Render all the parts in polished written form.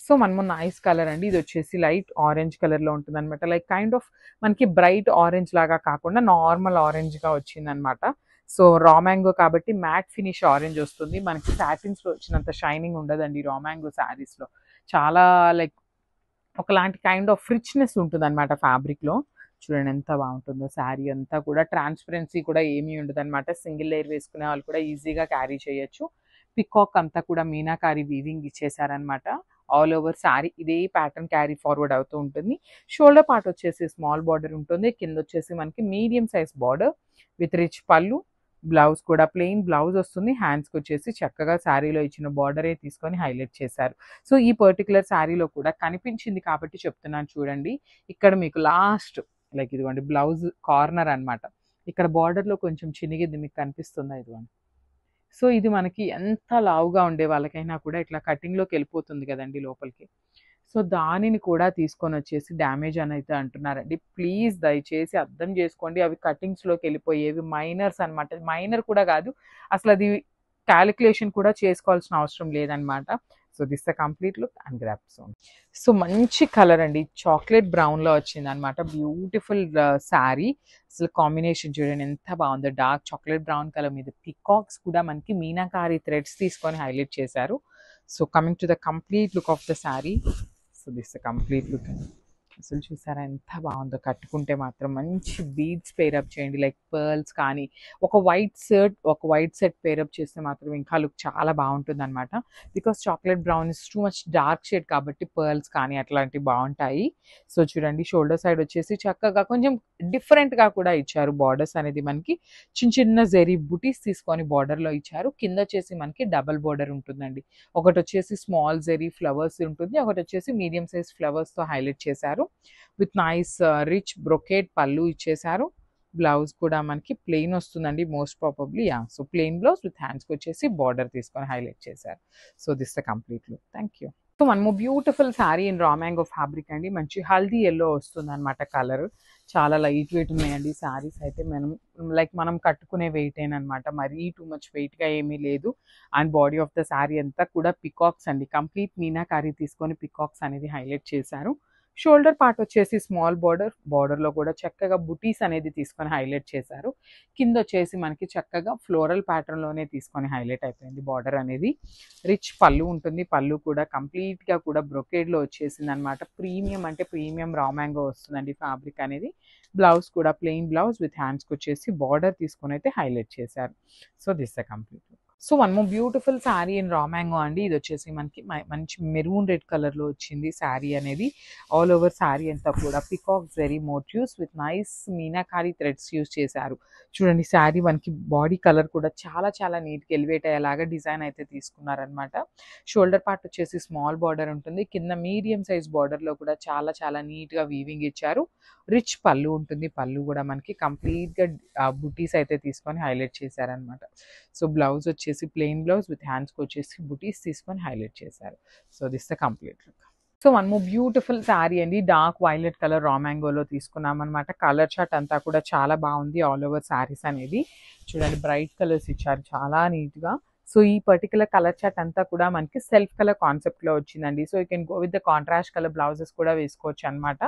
So మనము nice colour అండి. ఇది వచ్చేసి లైట్ ఆరెంజ్ కలర్‌లో ఉంటుందనమాట. లైక్ కైండ్ ఆఫ్ మనకి బ్రైట్ ఆరెంజ్ లాగా కాకుండా నార్మల్ ఆరెంజ్‌గా వచ్చిందనమాట. సో రా మ్యాంగో కాబట్టి మ్యాట్ ఫినిష్ ఆరెంజ్ వస్తుంది. మనకి సాటిన్స్‌లో వచ్చినంత షైనింగ్ ఉండదండి రా మ్యాంగో శారీస్‌లో. చాలా లైక్ ఒకలాంటి కైండ్ ఆఫ్ రిచ్‌నెస్ ఉంటుందనమాట ఫ్యాబ్రిక్‌లో. చూడండి ఎంత బాగుంటుందో శారీ అంతా కూడా. ట్రాన్స్పరెన్సీ కూడా ఏమీ ఉండదనమాట. సింగిల్ లేయర్ వేసుకునే వాళ్ళు కూడా ఈజీగా క్యారీ చేయొచ్చు. పికాక్ అంతా కూడా మీనాకారి వీవింగ్ ఇచ్చేసారనమాట. ఆల్ ఓవర్ శారీ ఇదే ప్యాటర్న్ క్యారీ ఫార్వర్డ్ అవుతూ ఉంటుంది. షోల్డర్ పార్ట్ వచ్చేసి స్మాల్ బార్డర్ ఉంటుంది. కింద వచ్చేసి మనకి medium size border with rich pallu. Blouse కూడా ప్లెయిన్ బ్లౌజ్ వస్తుంది. హ్యాండ్స్కి వచ్చేసి చక్కగా శారీలో ఇచ్చిన బార్డరే తీసుకొని హైలైట్ చేశారు. సో ఈ పర్టికులర్ శారీలో కూడా కనిపించింది కాబట్టి చెప్తున్నాను చూడండి. ఇక్కడ మీకు లాస్ట్ లైక్ ఇదిగోండి బ్లౌజ్ కార్నర్ అన్నమాట. ఇక్కడ బార్డర్‌లో కొంచెం చినిగిద్ది మీకు కనిపిస్తుందా ఇదిగోండి. సో ఇది మనకి ఎంత లావుగా ఉండే వాళ్ళకైనా కూడా ఇట్లా కటింగ్‌లోకి వెళ్ళిపోతుంది కదండీ లోపలికి. సో దానిని కూడా తీసుకొనొచ్చేసి డ్యామేజ్ అని అయితే అంటున్నారండి. ప్లీజ్ దయచేసి అర్థం చేసుకోండి. అవి కటింగ్స్‌లోకి వెళ్ళిపోయేవి మైనర్స్ అన్నమాట. మైనర్ కూడా కాదు. అసలది కాలిక్యులేషన్ కూడా చేసుకోవాల్సిన అవసరం లేదనమాట. So this the complete look and grab zone. So మంచి కలర్ అండి. చాక్లెట్ బ్రౌన్‌లో వచ్చిందనమాట. బ్యూటిఫుల్ శారీ. అసలు కాంబినేషన్ చూడండి ఎంత బాగుందో. డార్క్ చాక్లెట్ బ్రౌన్ కలర్ మీద పికాక్స్ కూడా మనకి మీనాకారి థ్రెడ్స్ తీసుకొని హైలైట్ చేశారు. So coming to the complete look of the sari. So this the complete look. అసలు చూసారా ఎంత బాగుందో. కట్టుకుంటే మాత్రం మంచి బీడ్స్ పేరప్ చేయండి లైక్ పర్ల్స్ కానీ ఒక వైట్ సెట్ పేరప్ చేస్తే మాత్రం ఇంకా లుక్ చాలా బాగుంటుందన్నమాట. Because chocolate brown is too much dark shade కాబట్టి పర్ల్స్ కానీ అట్లాంటివి బాగుంటాయి. సో చూడండి షోల్డర్ సైడ్ వచ్చేసి చక్కగా కొంచెం డిఫరెంట్గా కూడా ఇచ్చారు. బార్డర్స్ అనేది మనకి చిన్న చిన్న జెరీ బుటీస్ తీసుకొని బార్డర్లో ఇచ్చారు. కింద వచ్చేసి మనకి డబల్ బార్డర్ ఉంటుందండి. ఒకటి వచ్చేసి స్మాల్ జెరీ ఫ్లవర్స్ ఉంటుంది. ఒకటి వచ్చేసి మీడియం సైజ్ ఫ్లవర్స్తో హైలైట్ చేశారు. With nice rich brocade pallu ఇచ్చేశారు. బ్లౌజ్ కూడా మనకి ప్లెయిన్ వస్తుందండి most probably. So plain blouse with హ్యాండ్స్కి వచ్చేసి బార్డర్ తీసుకొని హైలైట్ చేశారు. So this the complete look. Thank you. So మనము beautiful sari in raw mango fabric అండి. మంచి హల్దీ ఎల్లో వస్తుంది అనమాట కలర్. చాలా లైట్ వెయిట్ ఉన్నాయండి శారీస్ అయితే. మనం కట్టుకునే వెయిట్ అనమాట. మరీ టూ మచ్ వెయిట్గా ఏమీ లేదు. And body of the sari అంతా కూడా పికాక్స్ అండి. కంప్లీట్ మీనాకారి తీసుకొని పికాక్స్ అనేది హైలైట్ చేశారు. షోల్డర్ పార్ట్ వచ్చేసి స్మాల్ బార్డర్లో కూడా చక్కగా బుటీస్ అనేది తీసుకొని హైలైట్ చేశారు. కింద వచ్చేసి మనకి చక్కగా ఫ్లోరల్ ప్యాటర్న్లోనే తీసుకొని హైలైట్ అయిపోయింది బార్డర్ అనేది. రిచ్ పళ్ళు ఉంటుంది. పళ్ళు కూడా కంప్లీట్గా కూడా బ్రొకేడ్లో వచ్చేసింది అనమాట. ప్రీమియం అంటే ప్రీమియం రా మ్యాంగో వస్తుందండి ఫ్యాబ్రిక్ అనేది. బ్లౌజ్ కూడా ప్లెయిన్ బ్లౌజ్ విత్ హ్యాండ్స్కి వచ్చేసి బార్డర్ తీసుకొని అయితే హైలైట్ చేశారు. So this the complete. So one more beautiful sari in raw mango అండి. ఇది వచ్చేసి మనకి మంచి మెరూన్ రెడ్ కలర్లో వచ్చింది శారీ అనేది. ఆల్ ఓవర్ శారీ అంతా కూడా peacock zari motifs with nice meenakari threads use చేశారు. చూడండి శారీ మనకి బాడీ కలర్ కూడా చాలా చాలా నీట్గా ఎలివేట్ అయ్యేలాగా డిజైన్ అయితే తీసుకున్నారనమాట. షోల్డర్ పార్ట్ వచ్చేసి స్మాల్ బార్డర్ ఉంటుంది. కింద మీడియం సైజ్ బార్డర్లో కూడా చాలా చాలా నీట్గా వీవింగ్ ఇచ్చారు. రిచ్ పళ్ళు ఉంటుంది. పళ్ళు కూడా మనకి కంప్లీట్గా బుటీస్ అయితే తీసుకొని హైలైట్ చేశారనమాట. సో బ్లౌజ్ వచ్చేసి ప్లెయిన్ బ్లౌజ్ విత్ హ్యాండ్స్కి వచ్చేసి బుటీస్ తీసుకొని హైలైట్ చేశారు. So this the complete look. So one more beautiful sari అండి. డార్క్ వైలెట్ కలర్ రా మ్యాంగోలో తీసుకున్నాం అనమాట. కలర్ చార్ట్ అంతా కూడా చాలా బాగుంది. ఆల్ ఓవర్ శారీస్ అనేది చూడండి బ్రైట్ కలర్స్ ఇచ్చారు చాలా నీట్గా. సో ఈ పర్టికులర్ కలర్ చార్ట్ అంతా కూడా మనకి సెల్ఫ్ కలర్ కాన్సెప్ట్లో వచ్చిందండి. So you can go with the contrast colour blouses కూడా వేసుకోవచ్చు అనమాట.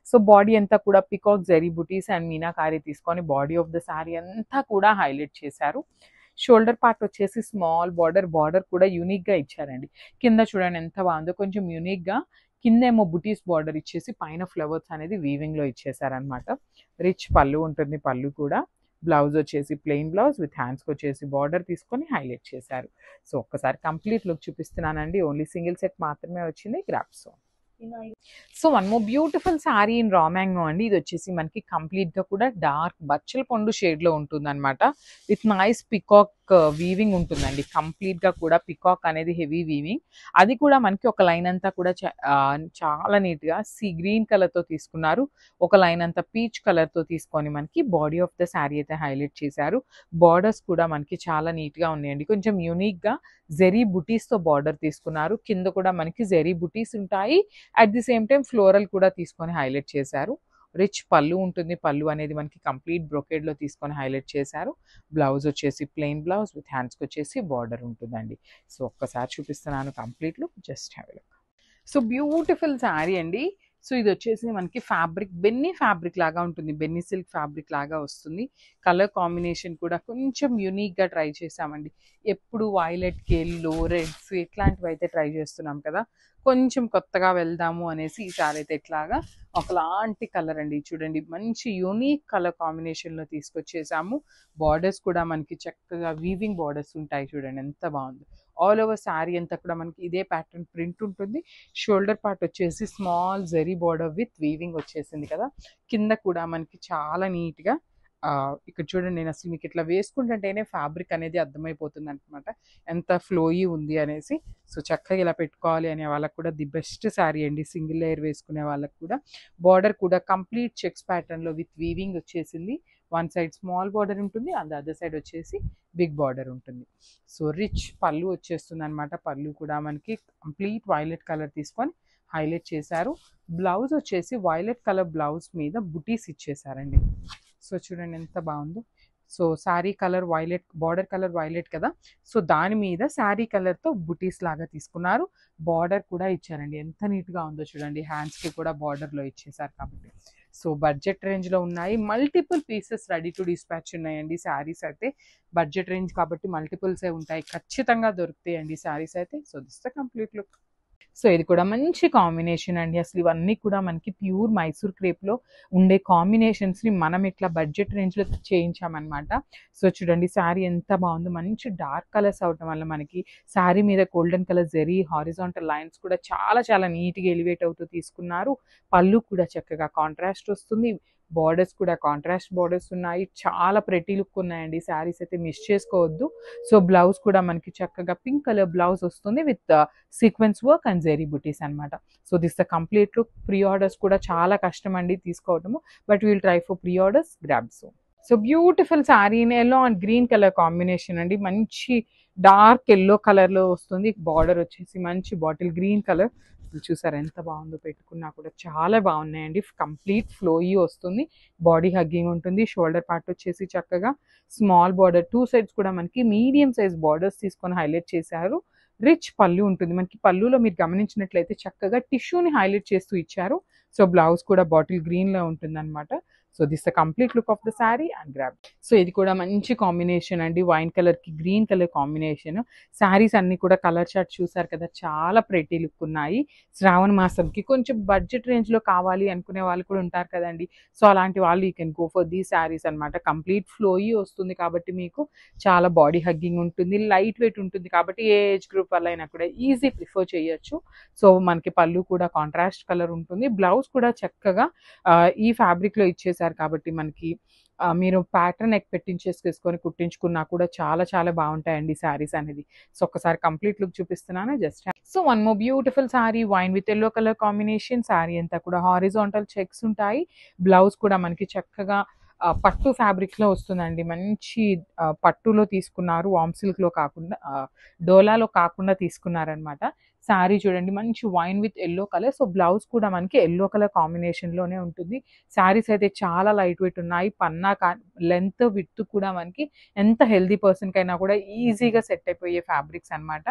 సో బాడీ అంతా కూడా peacock zari buttis and meenakari తీసుకొని బాడీ ఆఫ్ ద శారీ అంతా కూడా హైలైట్ చేశారు. షోల్డర్ పార్ట్ వచ్చేసి స్మాల్ బార్డర్ కూడా యూనిక్గా ఇచ్చారండి. కింద చూడండి ఎంత బాగుందో. కొంచెం యూనిక్గా కిందేమో బుటీస్ బార్డర్ ఇచ్చేసి పైన ఫ్లవర్స్ అనేది వీవింగ్లో ఇచ్చేసారనమాట. రిచ్ పళ్ళు ఉంటుంది. పళ్ళు కూడా బ్లౌజ్ వచ్చేసి ప్లెయిన్ బ్లౌజ్ విత్ హ్యాండ్స్కి వచ్చేసి బార్డర్ తీసుకొని హైలైట్ చేశారు. సో ఒక్కసారి కంప్లీట్ లుక్ చూపిస్తున్నానండి. ఓన్లీ సింగిల్ సెట్ మాత్రమే వచ్చింది. Grasp. So one more beautiful sari in raw mango అండి. ఇది వచ్చేసి మనకి కంప్లీట్గా కూడా డార్క్ బచ్చల పండు షేడ్లో ఉంటుందన్నమాట. విత్ నైస్ పికాక్ వీవింగ్ ఉంటుందండి. కంప్లీట్గా కూడా పికాక్ అనేది హెవీ వీవింగ్. అది కూడా మనకి ఒక లైన్ అంతా కూడా చాలా నీట్గా గ్రీన్ కలర్తో తీసుకున్నారు. ఒక లైన్ అంతా పీచ్ కలర్తో తీసుకొని మనకి బాడీ ఆఫ్ ద శారీ అయితే హైలైట్ చేశారు. బార్డర్స్ కూడా మనకి చాలా నీట్గా ఉన్నాయండి. కొంచెం యూనిక్గా జెరీ బుటీస్తో బార్డర్ తీసుకున్నారు. కింద కూడా మనకి జెరీ బుటీస్ ఉంటాయి. At the same time floral కూడా తీసుకొని హైలైట్ చేశారు. రిచ్ పళ్ళు ఉంటుంది. పళ్ళు అనేది మనకి కంప్లీట్ బ్రొకేడ్లో తీసుకొని హైలైట్ చేశారు. బ్లౌజ్ వచ్చేసి ప్లెయిన్ బ్లౌజ్ విత్ హ్యాండ్స్కి వచ్చేసి బార్డర్ ఉంటుందండి. సో ఒక్కసారి చూపిస్తున్నాను complete look. Just have a look. So beautiful sari అండి. సో ఇది వచ్చేసి మనకి ఫ్యాబ్రిక్ బెన్నీ ఫ్యాబ్రిక్ లాగా ఉంటుంది, బెన్నీ సిల్క్ ఫ్యాబ్రిక్ లాగా వస్తుంది. కలర్ కాంబినేషన్ కూడా కొంచెం యూనిక్గా ట్రై చేసామండి. ఎప్పుడు వైలెట్కి ఎల్లో రెడ్స్ ఇట్లాంటివి అయితే ట్రై చేస్తున్నాం కదా, కొంచెం కొత్తగా వెళ్దాము అనేసి ఈసారి అయితే ఇట్లాగా ఒకలాంటి కలర్ అండి. చూడండి మంచి యూనిక్ కలర్ కాంబినేషన్లో తీసుకొచ్చేసాము. బార్డర్స్ కూడా మనకి చక్కగా వీవింగ్ బార్డర్స్ ఉంటాయి, చూడండి ఎంత బాగుంది. ఆల్ ఓవర్ శారీ అంతా కూడా మనకి ఇదే ప్యాటర్న్ ప్రింట్ ఉంటుంది. షోల్డర్ పార్ట్ వచ్చేసి small zari border with weaving వచ్చేసింది కదా. కింద కూడా మనకి చాలా నీట్గా ఇక్కడ చూడండి, నేను అసలు మీకు ఇట్లా వేసుకుంటుంటేనే ఫ్యాబ్రిక్ అనేది అర్థమైపోతుంది అనమాట ఎంత ఫ్లోయీ ఉంది అనేసి. సో చక్కగా ఇలా పెట్టుకోవాలి అనే వాళ్ళకి కూడా ది బెస్ట్ శారీ అండి. సింగిల్ లేయర్ వేసుకునే వాళ్ళకి కూడా. బార్డర్ కూడా కంప్లీట్ చెక్స్ ప్యాటర్న్లో విత్ వీవింగ్ వచ్చేసింది. వన్ సైడ్ స్మాల్ బార్డర్ ఉంటుంది, అండ్ అదర్ సైడ్ వచ్చేసి బిగ్ బార్డర్ ఉంటుంది. సో రిచ్ పళ్ళు వచ్చేస్తుంది అనమాట. పళ్ళు కూడా మనకి కంప్లీట్ వైలెట్ కలర్ తీసుకొని హైలైట్ చేశారు. బ్లౌజ్ వచ్చేసి వైలెట్ కలర్ బ్లౌజ్ మీద బుటీస్ ఇచ్చేసారండి. సో చూడండి ఎంత బాగుందో. So sari colour violet, border colour violet కదా, సో దాని మీద శారీ కలర్తో బుటీస్ లాగా తీసుకున్నారు. బార్డర్ కూడా ఇచ్చారండి, ఎంత నీట్గా ఉందో చూడండి. హ్యాండ్స్కి కూడా బార్డర్లో ఇచ్చేసారు కాబట్టి. సో బడ్జెట్ రేంజ్లో ఉన్నాయి. Multiple pieces ready to dispatch ఉన్నాయండి. శారీస్ అయితే బడ్జెట్ రేంజ్ కాబట్టి మల్టిపుల్సే ఉంటాయి, ఖచ్చితంగా దొరుకుతాయండి శారీస్ అయితే. So this the complete look. So ఇది కూడా మంచి కాంబినేషన్ అండి. అసలు ఇవన్నీ కూడా మనకి ప్యూర్ మైసూర్ క్రేప్లో ఉండే కాంబినేషన్స్ని మనం ఇట్లా బడ్జెట్ రేంజ్లో చేయించామన్నమాట. సో చూడండి శారీ ఎంత బాగుందో. మంచి డార్క్ కలర్స్ అవటం వల్ల మనకి శారీ మీద golden colour zari horizontal lines కూడా చాలా చాలా నీట్గా ఎలివేట్ అవుతూ తీసుకున్నారు. పళ్ళు కూడా చక్కగా కాంట్రాస్ట్ వస్తుంది. బార్డర్స్ కూడా కాంట్రాస్ట్ బార్డర్స్ ఉన్నాయి. చాలా ప్రెటీ లుక్ ఉన్నాయండి. శారీస్ అయితే మిస్ చేసుకోవద్దు. సో బ్లౌజ్ కూడా మనకి చక్కగా పింక్ కలర్ బ్లౌజ్ వస్తుంది with sequence work and zari butis అనమాట. So this the complete look. Pre orders కూడా చాలా కష్టం అండి తీసుకోవటము, but will try for pre orders. Grab so beautiful sari in yellow and green colour combination అండి. మంచి డార్క్ ఎల్లో కలర్లో వస్తుంది. బార్డర్ వచ్చేసి మంచి బాటిల్ గ్రీన్ కలర్. చూసారు ఎంత బాగుందో, పెట్టుకున్నా కూడా చాలా బాగున్నాయండి. కంప్లీట్ ఫ్లోయీ వస్తుంది, బాడీ హగ్గింగ్ ఉంటుంది. షోల్డర్ పార్ట్ వచ్చేసి చక్కగా స్మాల్ బార్డర్, టూ సైడ్స్ కూడా మనకి మీడియం సైజ్ బార్డర్స్ తీసుకొని హైలైట్ చేశారు. రిచ్ పళ్ళు ఉంటుంది మనకి. పళ్ళులో మీరు గమనించినట్లయితే చక్కగా టిష్యూని హైలైట్ చేస్తూ ఇచ్చారు. సో బ్లౌజ్ కూడా బాటిల్ గ్రీన్లో ఉంటుంది అనమాట. So this the complete look of the sari and grab. So ఇది కూడా మంచి కాంబినేషన్ అండి, వైన్ కలర్కి గ్రీన్ కలర్ కాంబినేషన్. శారీస్ అన్నీ కూడా కలర్ చార్ట్ చూసారు కదా, చాలా ప్రెటీ లుక్ ఉన్నాయి. శ్రావణ మాసంకి కొంచెం బడ్జెట్ రేంజ్లో కావాలి అనుకునే వాళ్ళు కూడా ఉంటారు కదండి. సో అలాంటి వాళ్ళు యూ కెన్ గో ఫర్ దీ శారీస్ అనమాట. కంప్లీట్ ఫ్లోయీ వస్తుంది కాబట్టి మీకు చాలా బాడీ హగ్గింగ్ ఉంటుంది, లైట్ వెయిట్ ఉంటుంది కాబట్టి ఏ ఏజ్ గ్రూప్ వల్ల అయినా కూడా ఈజీ ప్రిఫర్ చేయొచ్చు. సో మనకి పళ్ళు కూడా కాంట్రాస్ట్ కలర్ ఉంటుంది. బ్లౌజ్ కూడా చక్కగా ఈ ఫ్యాబ్రిక్లో ఇచ్చేసారు కాబట్టి మనకి మీరు ప్యాటర్న్ నెక్ పెట్టించేసుకొని కుట్టించుకున్నా కూడా చాలా చాలా బాగుంటాయండి శారీస్ అనేది. సో ఒక్కసారి కంప్లీట్ లుక్ చూపిస్తున్నాను just. So one more beautiful sari, wine with yellow colour combination. Sari అంతా కూడా హారిజాంటల్ చెక్స్ ఉంటాయి. బ్లౌజ్ కూడా మనకి చక్కగా పట్టు ఫ్యాబ్రిక్లో వస్తుందండి. మంచి పట్టులో తీసుకున్నారు, వామ్ సిల్క్లో కాకుండా డోలాలో కాకుండా తీసుకున్నారనమాట. శారీ చూడండి మంచి wine with yellow colour. So blouse కూడా మనకి ఎల్లో కలర్ కాంబినేషన్లోనే ఉంటుంది. శారీస్ అయితే చాలా లైట్ వెయిట్ ఉన్నాయి. పన్నా లెంత్ విత్ కూడా మనకి ఎంత హెల్దీ పర్సన్కైనా కూడా ఈజీగా సెట్ అయిపోయే ఫ్యాబ్రిక్స్ అనమాట.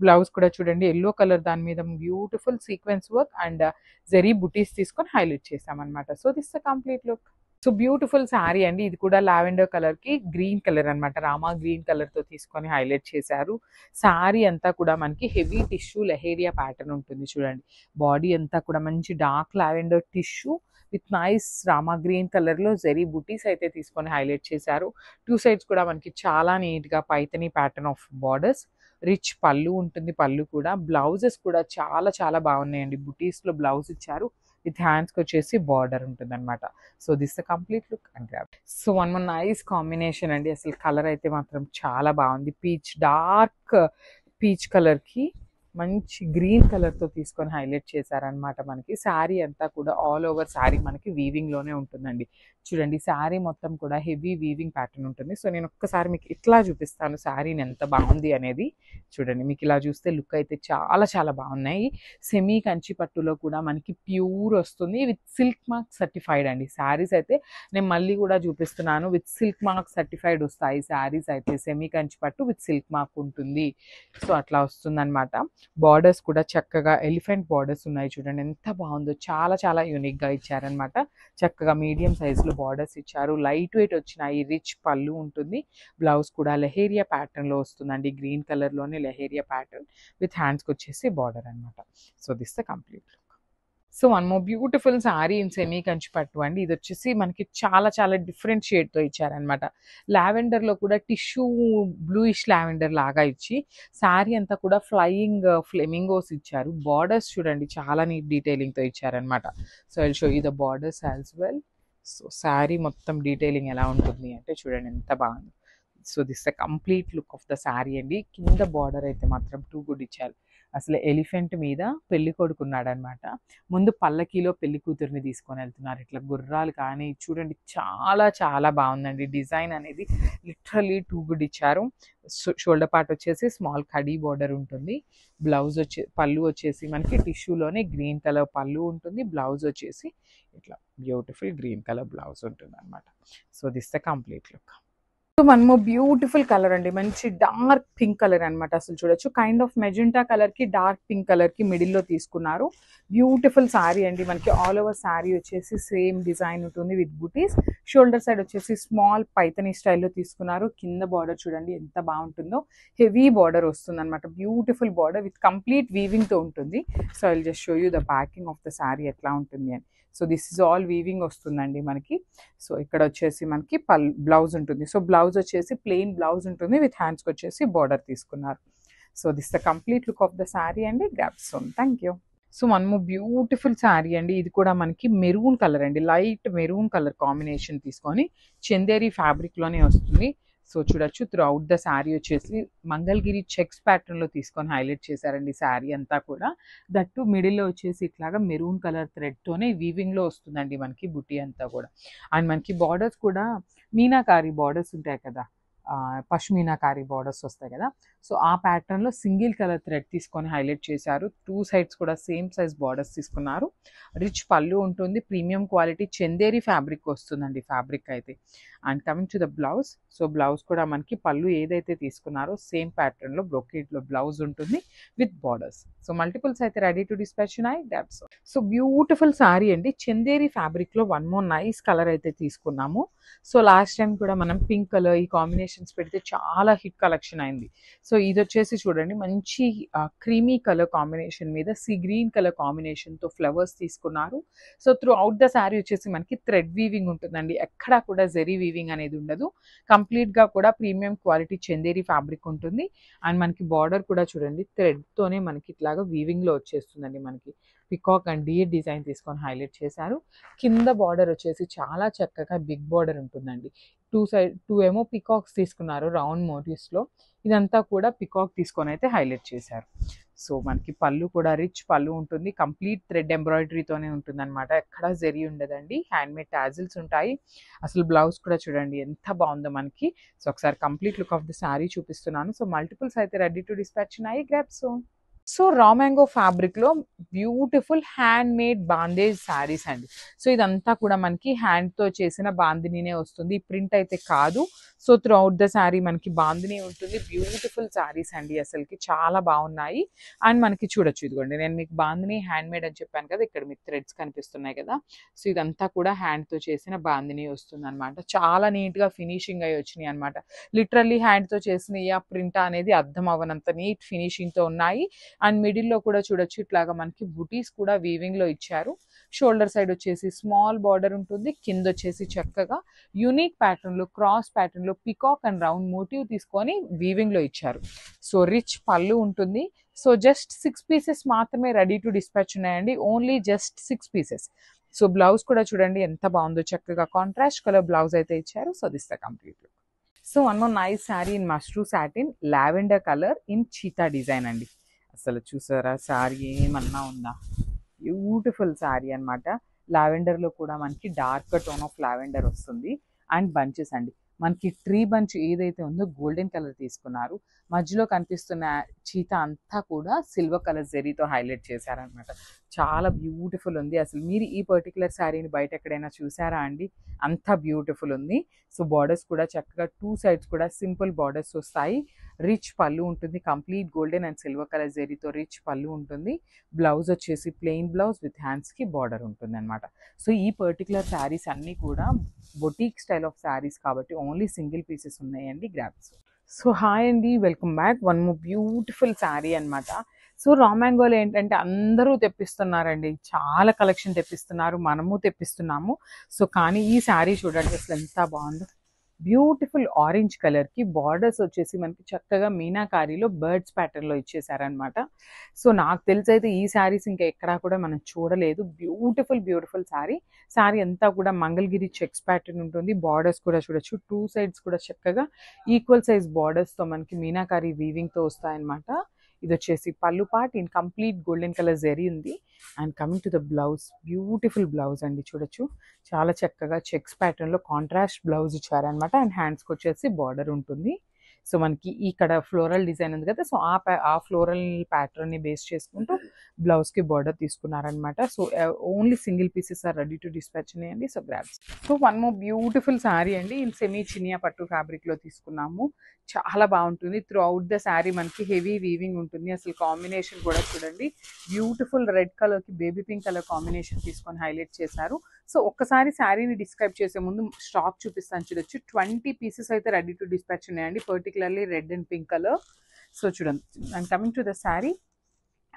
బ్లౌజ్ కూడా చూడండి ఎల్లో కలర్, దాని మీద beautiful sequence work and zari butis తీసుకొని హైలైట్ చేసామన్నమాట. So this the complete look. So beautiful sari అండి. ఇది కూడా లావెండర్ కలర్కి గ్రీన్ కలర్ అనమాట, రామా గ్రీన్ కలర్తో తీసుకొని హైలైట్ చేశారు. శారీ అంతా కూడా మనకి హెవీ టిష్యూ లెహేరియా ప్యాటర్న్ ఉంటుంది చూడండి. బాడీ అంతా కూడా మంచి dark lavender tissue with nice Rama green కలర్లో జెరీ బుటీస్ అయితే తీసుకొని హైలైట్ చేశారు. టూ సైడ్స్ కూడా మనకి చాలా నీట్గా Paithani pattern of borders. Rich pallu ఉంటుంది. పళ్ళు కూడా బ్లౌజెస్ కూడా చాలా చాలా బాగున్నాయండి. బుటీస్లో బ్లౌజ్ ఇచ్చారు విత్ హ్యాండ్స్కి వచ్చేసి బార్డర్ ఉంటుంది అనమాట. So this the complete look and grab. So one more nice combination అండి. అసలు కలర్ అయితే మాత్రం చాలా బాగుంది. పీచ్, డార్క్ పీచ్ కలర్కి మంచి గ్రీన్ కలర్తో తీసుకొని హైలైట్ చేశారనమాట. మనకి శారీ అంతా కూడా ఆల్ ఓవర్ శారీ మనకి వీవింగ్లోనే ఉంటుందండి. చూడండి శారీ మొత్తం కూడా హెవీ వీవింగ్ ప్యాటర్న్ ఉంటుంది. సో నేను ఒక్కసారి మీకు ఇట్లా చూపిస్తాను శారీని ఎంత బాగుంది అనేది. చూడండి మీకు ఇలా చూస్తే లుక్ అయితే చాలా చాలా బాగున్నాయి. సెమీ కంచి పట్టులో కూడా మనకి ప్యూర్ వస్తుంది విత్ సిల్క్ మార్క్ సర్టిఫైడ్ అండి. శారీస్ అయితే నేను మళ్ళీ కూడా చూపిస్తున్నాను, విత్ సిల్క్ మార్క్ సర్టిఫైడ్ వస్తాయి శారీస్ అయితే. సెమీ కంచి పట్టు విత్ సిల్క్ మార్క్ ఉంటుంది. సో అట్లా వస్తుందన్నమాట. బార్డర్స్ కూడా చక్కగా ఎలిఫెంట్ బార్డర్స్ ఉన్నాయి చూడండి, ఎంత బాగుందో, చాలా చాలా యూనిక్గా ఇచ్చారనమాట. చక్కగా మీడియం సైజులో బార్డర్స్ ఇచ్చారు, లైట్ వెయిట్ వచ్చినాయి, రిచ్ పళ్ళు ఉంటుంది. బ్లౌజ్ కూడా లెహేరియా ప్యాటర్న్లో వస్తుందండి, గ్రీన్ కలర్లోనే లెహేరియా ప్యాటర్న్ విత్ హ్యాండ్స్కి వచ్చేసి బార్డర్ అనమాట. So this the complete look. So one more beautiful sorry in semi Kanchi పట్టు అండి. ఇది వచ్చేసి మనకి చాలా చాలా డిఫరెంట్ షేడ్తో ఇచ్చారనమాట. లావెండర్లో కూడా టిష్యూ బ్లూయిష్ లావెండర్ లాగా ఇచ్చి శారీ అంతా కూడా ఫ్లయింగ్ ఫ్లెమింగోస్ ఇచ్చారు. బార్డర్స్ చూడండి చాలా నీట్ డీటెయిలింగ్తో ఇచ్చారనమాట. So I will show you the borders as well. So sari మొత్తం డీటెయిలింగ్ ఎలా ఉంటుంది అంటే చూడండి ఎంత బాగుంది. So this the complete look of the sari అండి. కింద బార్డర్ అయితే మాత్రం టూ గుడ్ ఇచ్చారు. అసలు ఎలిఫెంట్ మీద పెళ్లి కొడుకున్నాడు అనమాట. ముందు పల్లకీలో పెళ్లి కూతురిని తీసుకొని వెళ్తున్నారు, ఇట్లా గుర్రాలు కానీ చూడండి, చాలా చాలా బాగుందండి. డిజైన్ అనేది లిటరలీ టూ గుడ్ ఇచ్చారు. షోల్డర్ పార్ట్ వచ్చేసి స్మాల్ కడీ బార్డర్ ఉంటుంది. బ్లౌజ్ పళ్ళు వచ్చేసి మనకి టిష్యూలోనే గ్రీన్ కలర్ పళ్ళు ఉంటుంది. బ్లౌజ్ వచ్చేసి ఇట్లా బ్యూటిఫుల్ గ్రీన్ కలర్ బ్లౌజ్ ఉంటుంది అనమాట. So this the complete look. So one more beautiful colour అండి, మంచి డార్క్ పింక్ కలర్ అనమాట. అసలు చూడొచ్చు, కైండ్ ఆఫ్ మెజెంటా కలర్కి డార్క్ పింక్ కలర్కి మిడిల్లో తీసుకున్నారు. బ్యూటిఫుల్ శారీ అండి. మనకి ఆల్ ఓవర్ శారీ వచ్చేసి సేమ్ డిజైన్ ఉంటుంది విత్ బూటీస్. షోల్డర్ సైడ్ వచ్చేసి స్మాల్ పైతనీ స్టైల్లో తీసుకున్నారు. కింద బార్డర్ చూడండి ఎంత బాగుంటుందో, హెవీ బార్డర్ వస్తుంది అనమాట. బ్యూటిఫుల్ బార్డర్ విత్ కంప్లీట్ వీవింగ్తో ఉంటుంది. So I will just show you the packing of the sari ఎట్లా ఉంటుంది అని. So this is all weaving వస్తుందండి మనకి. సో ఇక్కడ వచ్చేసి మనకి బ్లౌజ్ ఉంటుంది. సో బ్లౌజ్ వచ్చేసి ప్లెయిన్ బ్లౌజ్ ఉంటుంది విత్ హ్యాండ్స్కి వచ్చేసి బార్డర్ తీసుకున్నారు. So this the complete look of the sari అండి. Grab soon. Thank you. So one more beautiful sari అండి. ఇది కూడా మనకి మెరూన్ కలర్ అండి, లైట్ మెరూన్ కలర్ కాంబినేషన్ తీసుకొని చందేరి ఫ్యాబ్రిక్లోనే వస్తుంది. సో చూడొచ్చు, త్రూ అవుట్ ద శారీ వచ్చేసి మంగళగిరి చెక్స్ ప్యాటర్న్లో తీసుకొని హైలైట్ చేశారండి శారీ అంతా కూడా. దట్టు మిడిల్లో వచ్చేసి ఇట్లాగా మెరూన్ కలర్ థ్రెడ్తోనే వీవింగ్లో వస్తుందండి మనకి బుట్టి అంతా కూడా. అండ్ మనకి బార్డర్స్ కూడా మీనాకారి బార్డర్స్ ఉంటాయి కదా, పష్మీనాకారి బార్డర్స్ వస్తాయి కదా. సో ఆ ప్యాటర్న్లో సింగిల్ కలర్ థ్రెడ్ తీసుకొని హైలైట్ చేశారు. టూ సైడ్స్ కూడా సేమ్ సైజ్ బార్డర్స్ తీసుకున్నారు. రిచ్ పళ్ళు ఉంటుంది, ప్రీమియం క్వాలిటీ చందేరి ఫ్యాబ్రిక్ వస్తుందండి ఫ్యాబ్రిక్ అయితే. And coming to the blouse. So blouse కూడా మనకి పళ్ళు ఏదైతే తీసుకున్నారో సేమ్ ప్యాటర్న్లో బ్రొకేట్లో బ్లౌజ్ ఉంటుంది విత్ బార్డర్స్. సో మల్టిపుల్స్ అయితే రెడీ టు డిస్పాచ్ ఉన్నాయి. డాట్స్. సో బ్యూటిఫుల్ శారీ అండి. చందేరి ఫ్యాబ్రిక్లో వన్ మోర్ నైస్ కలర్ అయితే తీసుకున్నాము. సో లాస్ట్ టైం కూడా మనం పింక్ కలర్ ఈ కాంబినేషన్స్ పెడితే చాలా హిట్ కలెక్షన్ అయింది. సో ఇది వచ్చేసి చూడండి, మంచి క్రీమీ కలర్ కాంబినేషన్ మీద సీ గ్రీన్ కలర్ కాంబినేషన్తో ఫ్లవర్స్ తీసుకున్నారు. So through out the sari వచ్చేసి మనకి థ్రెడ్ వీవింగ్ ఉంటుందండి, ఎక్కడా కూడా జెరీ వీవింగ్ అనేది ఉండదు. కంప్లీట్గా కూడా ప్రీమియం క్వాలిటీ చందేరి ఫ్యాబ్రిక్ ఉంటుంది. అండ్ మనకి బార్డర్ కూడా చూడండి థ్రెడ్తోనే మనకి ఇట్లాగా వీవింగ్లో వచ్చేస్తుందండి. మనకి పికాక్ అండ్ డియర్ డిజైన్ తీసుకొని హైలైట్ చేశారు. కింద బార్డర్ వచ్చేసి చాలా చక్కగా బిగ్ బార్డర్ ఉంటుందండి. టూ ఏమో పికాక్స్ తీసుకున్నారు రౌండ్ మోటివ్స్లో, ఇదంతా కూడా పికాక్ తీసుకొని అయితే హైలైట్ చేశారు. సో మనకి పళ్ళు కూడా రిచ్ పళ్ళు ఉంటుంది, కంప్లీట్ థ్రెడ్ ఎంబ్రాయిడరీతోనే ఉంటుంది అనమాట, ఎక్కడా జరీ ఉండదండి. హ్యాండ్మేడ్ టాజిల్స్ ఉంటాయి. అసలు బ్లౌజ్ కూడా చూడండి ఎంత బాగుందో మనకి. సో ఒకసారి complete look of the sari చూపిస్తున్నాను. సో మల్టిపుల్స్ అయితే రెడీ టు డిస్పాచ్ ఉన్నాయి. Grab so. So raw mango ఫ్యాబ్రిక్లో beautiful hand made bandhej saris అండి. సో ఇదంతా కూడా మనకి హ్యాండ్తో చేసిన బాందినీనే వస్తుంది, ప్రింట్ అయితే కాదు. So through out the sari మనకి బాందిని ఉంటుంది. బ్యూటిఫుల్ శారీస్ అండి, అసలుకి చాలా బాగున్నాయి. అండ్ మనకి చూడొచ్చు, ఇదిగోండి నేను మీకు బాందిని హ్యాండ్ మేడ్ అని చెప్పాను కదా, ఇక్కడ మీకు థ్రెడ్స్ కనిపిస్తున్నాయి కదా. సో ఇదంతా కూడా హ్యాండ్తో చేసిన బాందిని వస్తుంది అనమాట. చాలా నీట్గా ఫినిషింగ్ అయ్యి వచ్చినాయి అనమాట. లిటరల్లీ హ్యాండ్తో చేసిన ఈ ప్రింట్ అనేది అర్థం అవ్వనంత నీట్ ఫినిషింగ్తో ఉన్నాయి. అండ్ మిడిల్లో కూడా చూడొచ్చు ఇట్లాగా మనకి బుటీస్ కూడా వీవింగ్లో ఇచ్చారు. షోల్డర్ సైడ్ వచ్చేసి స్మాల్ బార్డర్ ఉంటుంది, కింద వచ్చేసి చక్కగా యూనిక్ ప్యాటర్న్లో క్రాస్ ప్యాటర్న్లో పికాక్ అండ్ రౌండ్ మోటివ్ తీసుకొని వీవింగ్లో ఇచ్చారు. సో రిచ్ పళ్ళు ఉంటుంది. సో జస్ట్ 6 పీసెస్ మాత్రమే రెడీ టు డిస్పాచ్ ఉన్నాయండి, only just 6 pieces. So blouse కూడా చూడండి ఎంత బాగుందో, చక్కగా కాంట్రాస్ట్ కలర్ బ్లౌజ్ అయితే ఇచ్చారు. So this the complete look. So one more nice sari in mashru satin lavender colour in cheetah design అండి. అసలు చూసారా శారీ ఏమన్నా ఉందా, బ్యూటిఫుల్ శారీ అనమాట. లావెండర్లో కూడా మనకి డార్క్ టోన్ ఆఫ్ లావెండర్ వస్తుంది. అండ్ బంచెస్ అండి, మనకి ట్రీ బంచ్ ఏదైతే ఉందో గోల్డెన్ కలర్ తీసుకున్నారు. మధ్యలో కనిపిస్తున్న చీత అంతా కూడా సిల్వర్ కలర్ జెరీతో హైలైట్ చేశారనమాట. చాలా బ్యూటిఫుల్ ఉంది. అసలు మీరు ఈ పర్టికులర్ శారీని బయట ఎక్కడైనా చూసారా అండి, అంత బ్యూటిఫుల్ ఉంది. సో బార్డర్స్ కూడా చక్కగా 2 సైడ్స్ కూడా సింపుల్ బార్డర్స్ వస్తాయి. రిచ్ పళ్ళు ఉంటుంది, complete golden and silver colour జరీతో రిచ్ పళ్ళు ఉంటుంది. బ్లౌజ్ వచ్చేసి ప్లెయిన్ బ్లౌజ్ విత్ హ్యాండ్స్కి బార్డర్ ఉంటుంది అనమాట. సో ఈ పర్టికులర్ శారీస్ అన్నీ కూడా బొటీక్ స్టైల్ ఆఫ్ శారీస్ కాబట్టి ఓన్లీ సింగిల్ పీసెస్ ఉన్నాయండి, గ్రాబ్స్. సో హాయ్ అండి, welcome back. One more beautiful sari అనమాట. సో రా మ్యాంగోలో ఏంటంటే అందరూ తెప్పిస్తున్నారండి, చాలా కలెక్షన్ తెప్పిస్తున్నారు, మనము తెప్పిస్తున్నాము. సో కానీ ఈ శారీ చూడండి అసలు ఎంత బాగుందో. బ్యూటిఫుల్ ఆరెంజ్ కలర్కి బార్డర్స్ వచ్చేసి మనకి చక్కగా మీనాకారీలో బర్డ్స్ ప్యాటర్న్లో ఇచ్చేసారనమాట. సో నాకు తెలిసి అయితే ఈ శారీస్ ఇంకా ఎక్కడా కూడా మనం చూడలేదు. బ్యూటిఫుల్ శారీ అంతా కూడా మంగళగిరి చెక్స్ ప్యాటర్న్ ఉంటుంది. బార్డర్స్ కూడా చూడొచ్చు, 2 సైడ్స్ కూడా చక్కగా ఈక్వల్ సైజ్ బార్డర్స్తో మనకి మీనాకారీ వీవింగ్తో వస్తాయన్నమాట. ఇది వచ్చేసి pallu part in complete golden colour zari ఉంది. And coming to the blouse, beautiful blouse అండి, చూడొచ్చు చాలా చక్కగా చెక్స్ ప్యాటర్న్లో కాంట్రాస్ట్ బ్లౌజ్ ఇచ్చారనమాట. అండ్ హ్యాండ్స్కి వచ్చేసి బార్డర్ ఉంటుంది. సో మనకి ఇక్కడ ఫ్లోరల్ డిజైన్ ఉంది కదా, సో ఆ ఫ్లోరల్ ప్యాటర్న్ని బేస్ చేసుకుంటూ బ్లౌజ్కి బార్డర్ తీసుకున్నారనమాట. So only single pieces are ready to dispatch అండి. So grabs. So one more beautiful sari అండి, ఇన్ సెమీ చినియా పట్టు ఫ్యాబ్రిక్లో తీసుకున్నాము. చాలా బాగుంటుంది. త్రూ అవుట్ ద శారీ మనకి హెవీ వీవింగ్ ఉంటుంది. అసలు కాంబినేషన్ కూడా చూడండి, బ్యూటిఫుల్ రెడ్ కలర్కి బేబీ పింక్ కలర్ కాంబినేషన్ తీసుకొని హైలైట్ చేశారు. సో ఒక్కసారి శారీని డిస్క్రైబ్ చేసే ముందు స్టాక్ చూపిస్తాను, చూడొచ్చు 20 పీసెస్ అయితే రెడీ టు డిస్పాచ్ ఉన్నాయండి, particularly red and pink colour. So చూడండి, and coming to the sari.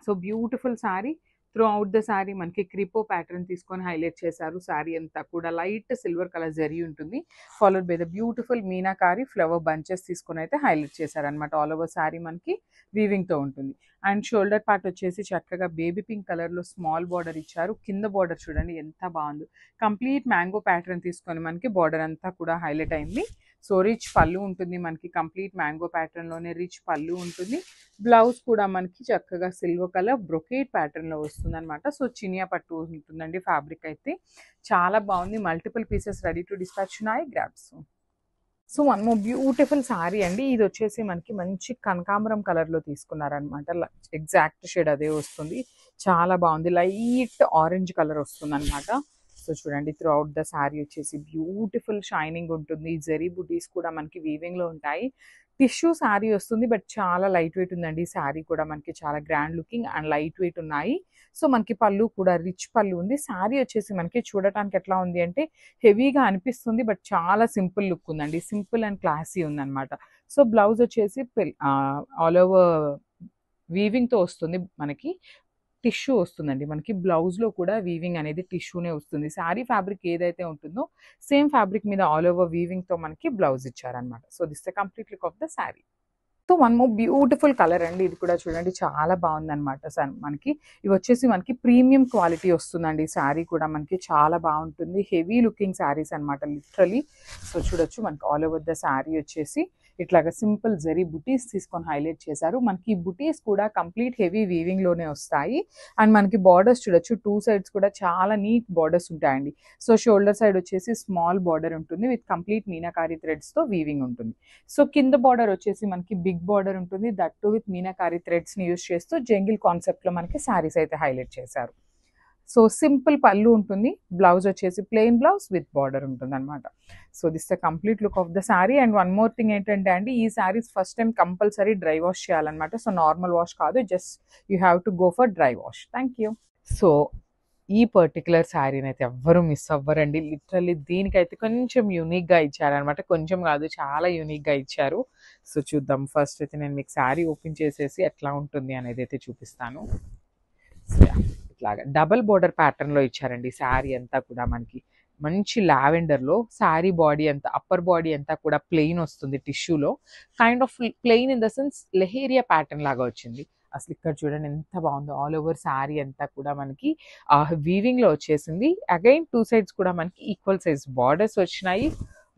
So beautiful sari, throughout the sari మనకి క్రిపో ప్యాటర్న్ తీసుకొని హైలైట్ చేశారు. శారీ అంతా కూడా లైట్ సిల్వర్ కలర్ జరీ ఉంటుంది, followed by the beautiful meenakari flower bunches తీసుకొని అయితే హైలైట్ చేశారనమాట. ఆల్ ఓవర్ శారీ మనకి వీవింగ్తో ఉంటుంది. అండ్ షోల్డర్ పార్ట్ వచ్చేసి చక్కగా బేబీ పింక్ కలర్లో స్మాల్ బార్డర్ ఇచ్చారు. కింద బార్డర్ చూడండి ఎంత బాగుందో, కంప్లీట్ మ్యాంగో ప్యాటర్న్ తీసుకొని మనకి బార్డర్ అంతా కూడా హైలైట్ అయింది. సో రిచ్ పళ్ళు ఉంటుంది మనకి, కంప్లీట్ మ్యాంగో ప్యాటర్న్లోనే రిచ్ పళ్ళు ఉంటుంది. బ్లౌజ్ కూడా మనకి చక్కగా సిల్వర్ కలర్ బ్రొకేట్ ప్యాటర్న్లో వస్తుంది అనమాట. సో చినియా పట్టు ఉంటుందండి ఫ్యాబ్రిక్ అయితే, చాలా బాగుంది. Multiple pieces ready to dispatch ఉన్నాయి, grabs. So one more beautiful sari అండి, ఇది వచ్చేసి మనకి మంచి కనకాంబరం కలర్లో తీసుకున్నారనమాట. ఎగ్జాక్ట్ షేడ్ అదే వస్తుంది, చాలా బాగుంది. లైట్ ఆరెంజ్ కలర్ వస్తుంది అనమాట. సో చూడండి, త్రూ అవుట్ ద శారీ వచ్చేసి బ్యూటిఫుల్ షైనింగ్ ఉంటుంది. జరీ బుటీస్ కూడా మనకి వీవింగ్లో ఉంటాయి. టిష్యూ శారీ వస్తుంది, బట్ చాలా లైట్ వెయిట్ ఉందండి. శారీ కూడా మనకి చాలా grand looking and light weight ఉన్నాయి. సో మనకి పళ్ళు కూడా రిచ్ పళ్ళు ఉంది. శారీ వచ్చేసి మనకి చూడటానికి ఎట్లా ఉంది అంటే హెవీగా అనిపిస్తుంది, బట్ చాలా సింపుల్ లుక్ ఉందండి, సింపుల్ అండ్ క్లాసీ ఉందన్నమాట. సో బ్లౌజ్ వచ్చేసి ఆల్ ఓవర్ వీవింగ్తో వస్తుంది మనకి, టిష్యూ వస్తుందండి మనకి. బ్లౌజ్లో కూడా వీవింగ్ అనేది టిష్యూనే వస్తుంది. శారీ ఫ్యాబ్రిక్ ఏదైతే ఉంటుందో సేమ్ ఫ్యాబ్రిక్ మీద ఆల్ ఓవర్ వీవింగ్తో మనకి బ్లౌజ్ ఇచ్చారనమాట. So this the complete look of the sari. So one more beautiful colour అండి, ఇది కూడా చూడండి చాలా బాగుందన్నమాట. మనకి ఇవి వచ్చేసి మనకి ప్రీమియం క్వాలిటీ వస్తుందండి. శారీ కూడా మనకి చాలా బాగుంటుంది, హెవీ లుకింగ్ శారీస్ అనమాట లిటరలీ. సో చూడొచ్చు మనకి ఆల్ ఓవర్ ద శారీ వచ్చేసి ఇట్లాగా సింపుల్ జరీ బుటీస్ తీసుకొని హైలైట్ చేశారు. మనకి ఈ బుటీస్ కూడా కంప్లీట్ హెవీ వీవింగ్లోనే వస్తాయి. అండ్ మనకి బార్డర్స్ చూడొచ్చు, 2 సైడ్స్ కూడా చాలా నీట్ బార్డర్స్ ఉంటాయండి. సో షోల్డర్ సైడ్ వచ్చేసి స్మాల్ బార్డర్ ఉంటుంది విత్ కంప్లీట్ మీనాకారీ థ్రెడ్స్తో వీవింగ్ ఉంటుంది. సో కింద బార్డర్ వచ్చేసి మనకి బిగ్ బార్డర్ ఉంటుంది, దట్ టు విత్ మీనాకారీ థ్రెడ్స్ని యూజ్ చేస్తూ జంగిల్ కాన్సెప్ట్లో మనకి శారీస్ అయితే హైలైట్ చేశారు. సో సింపుల్ పళ్ళు ఉంటుంది, బ్లౌజ్ వచ్చేసి ప్లెయిన్ బ్లౌజ్ విత్ బార్డర్ ఉంటుంది అనమాట. So this the complete look of the sari. And one more thing ఏంటంటే అండి, ఈ saris first time compulsory dry wash చేయాలన్నమాట. సో నార్మల్ వాష్ కాదు, just you have to go for dry wash. Thank you. So ఈ particular శారీని అయితే ఎవ్వరూ miss అవ్వరండి, literally. దీనికైతే కొంచెం యూనిక్గా ఇచ్చారనమాట, కొంచెం కాదు చాలా యూనిక్గా ఇచ్చారు. సో చూద్దాం. ఫస్ట్ అయితే నేను మీకు శారీ ఓపెన్ చేసేసి ఎట్లా ఉంటుంది అనేది అయితే చూపిస్తాను. ఇట్లాగా డబల్ బోర్డర్ ప్యాటర్న్లో ఇచ్చారండి శారీ అంతా కూడా మనకి. మంచి లావెండర్లో శారీ బాడీ అంతా, అప్పర్ బాడీ అంతా కూడా ప్లెయిన్ వస్తుంది టిష్యూలో, kind of plain in the sense leheriya pattern లాగా వచ్చింది. అసలు ఇక్కడ చూడండి ఎంత బాగుందో, ఆల్ ఓవర్ శారీ అంతా కూడా మనకి వీవింగ్లో వచ్చేసింది. అగైన్ 2 సైడ్స్ కూడా మనకి ఈక్వల్ సైజ్ బార్డర్స్ వచ్చినాయి.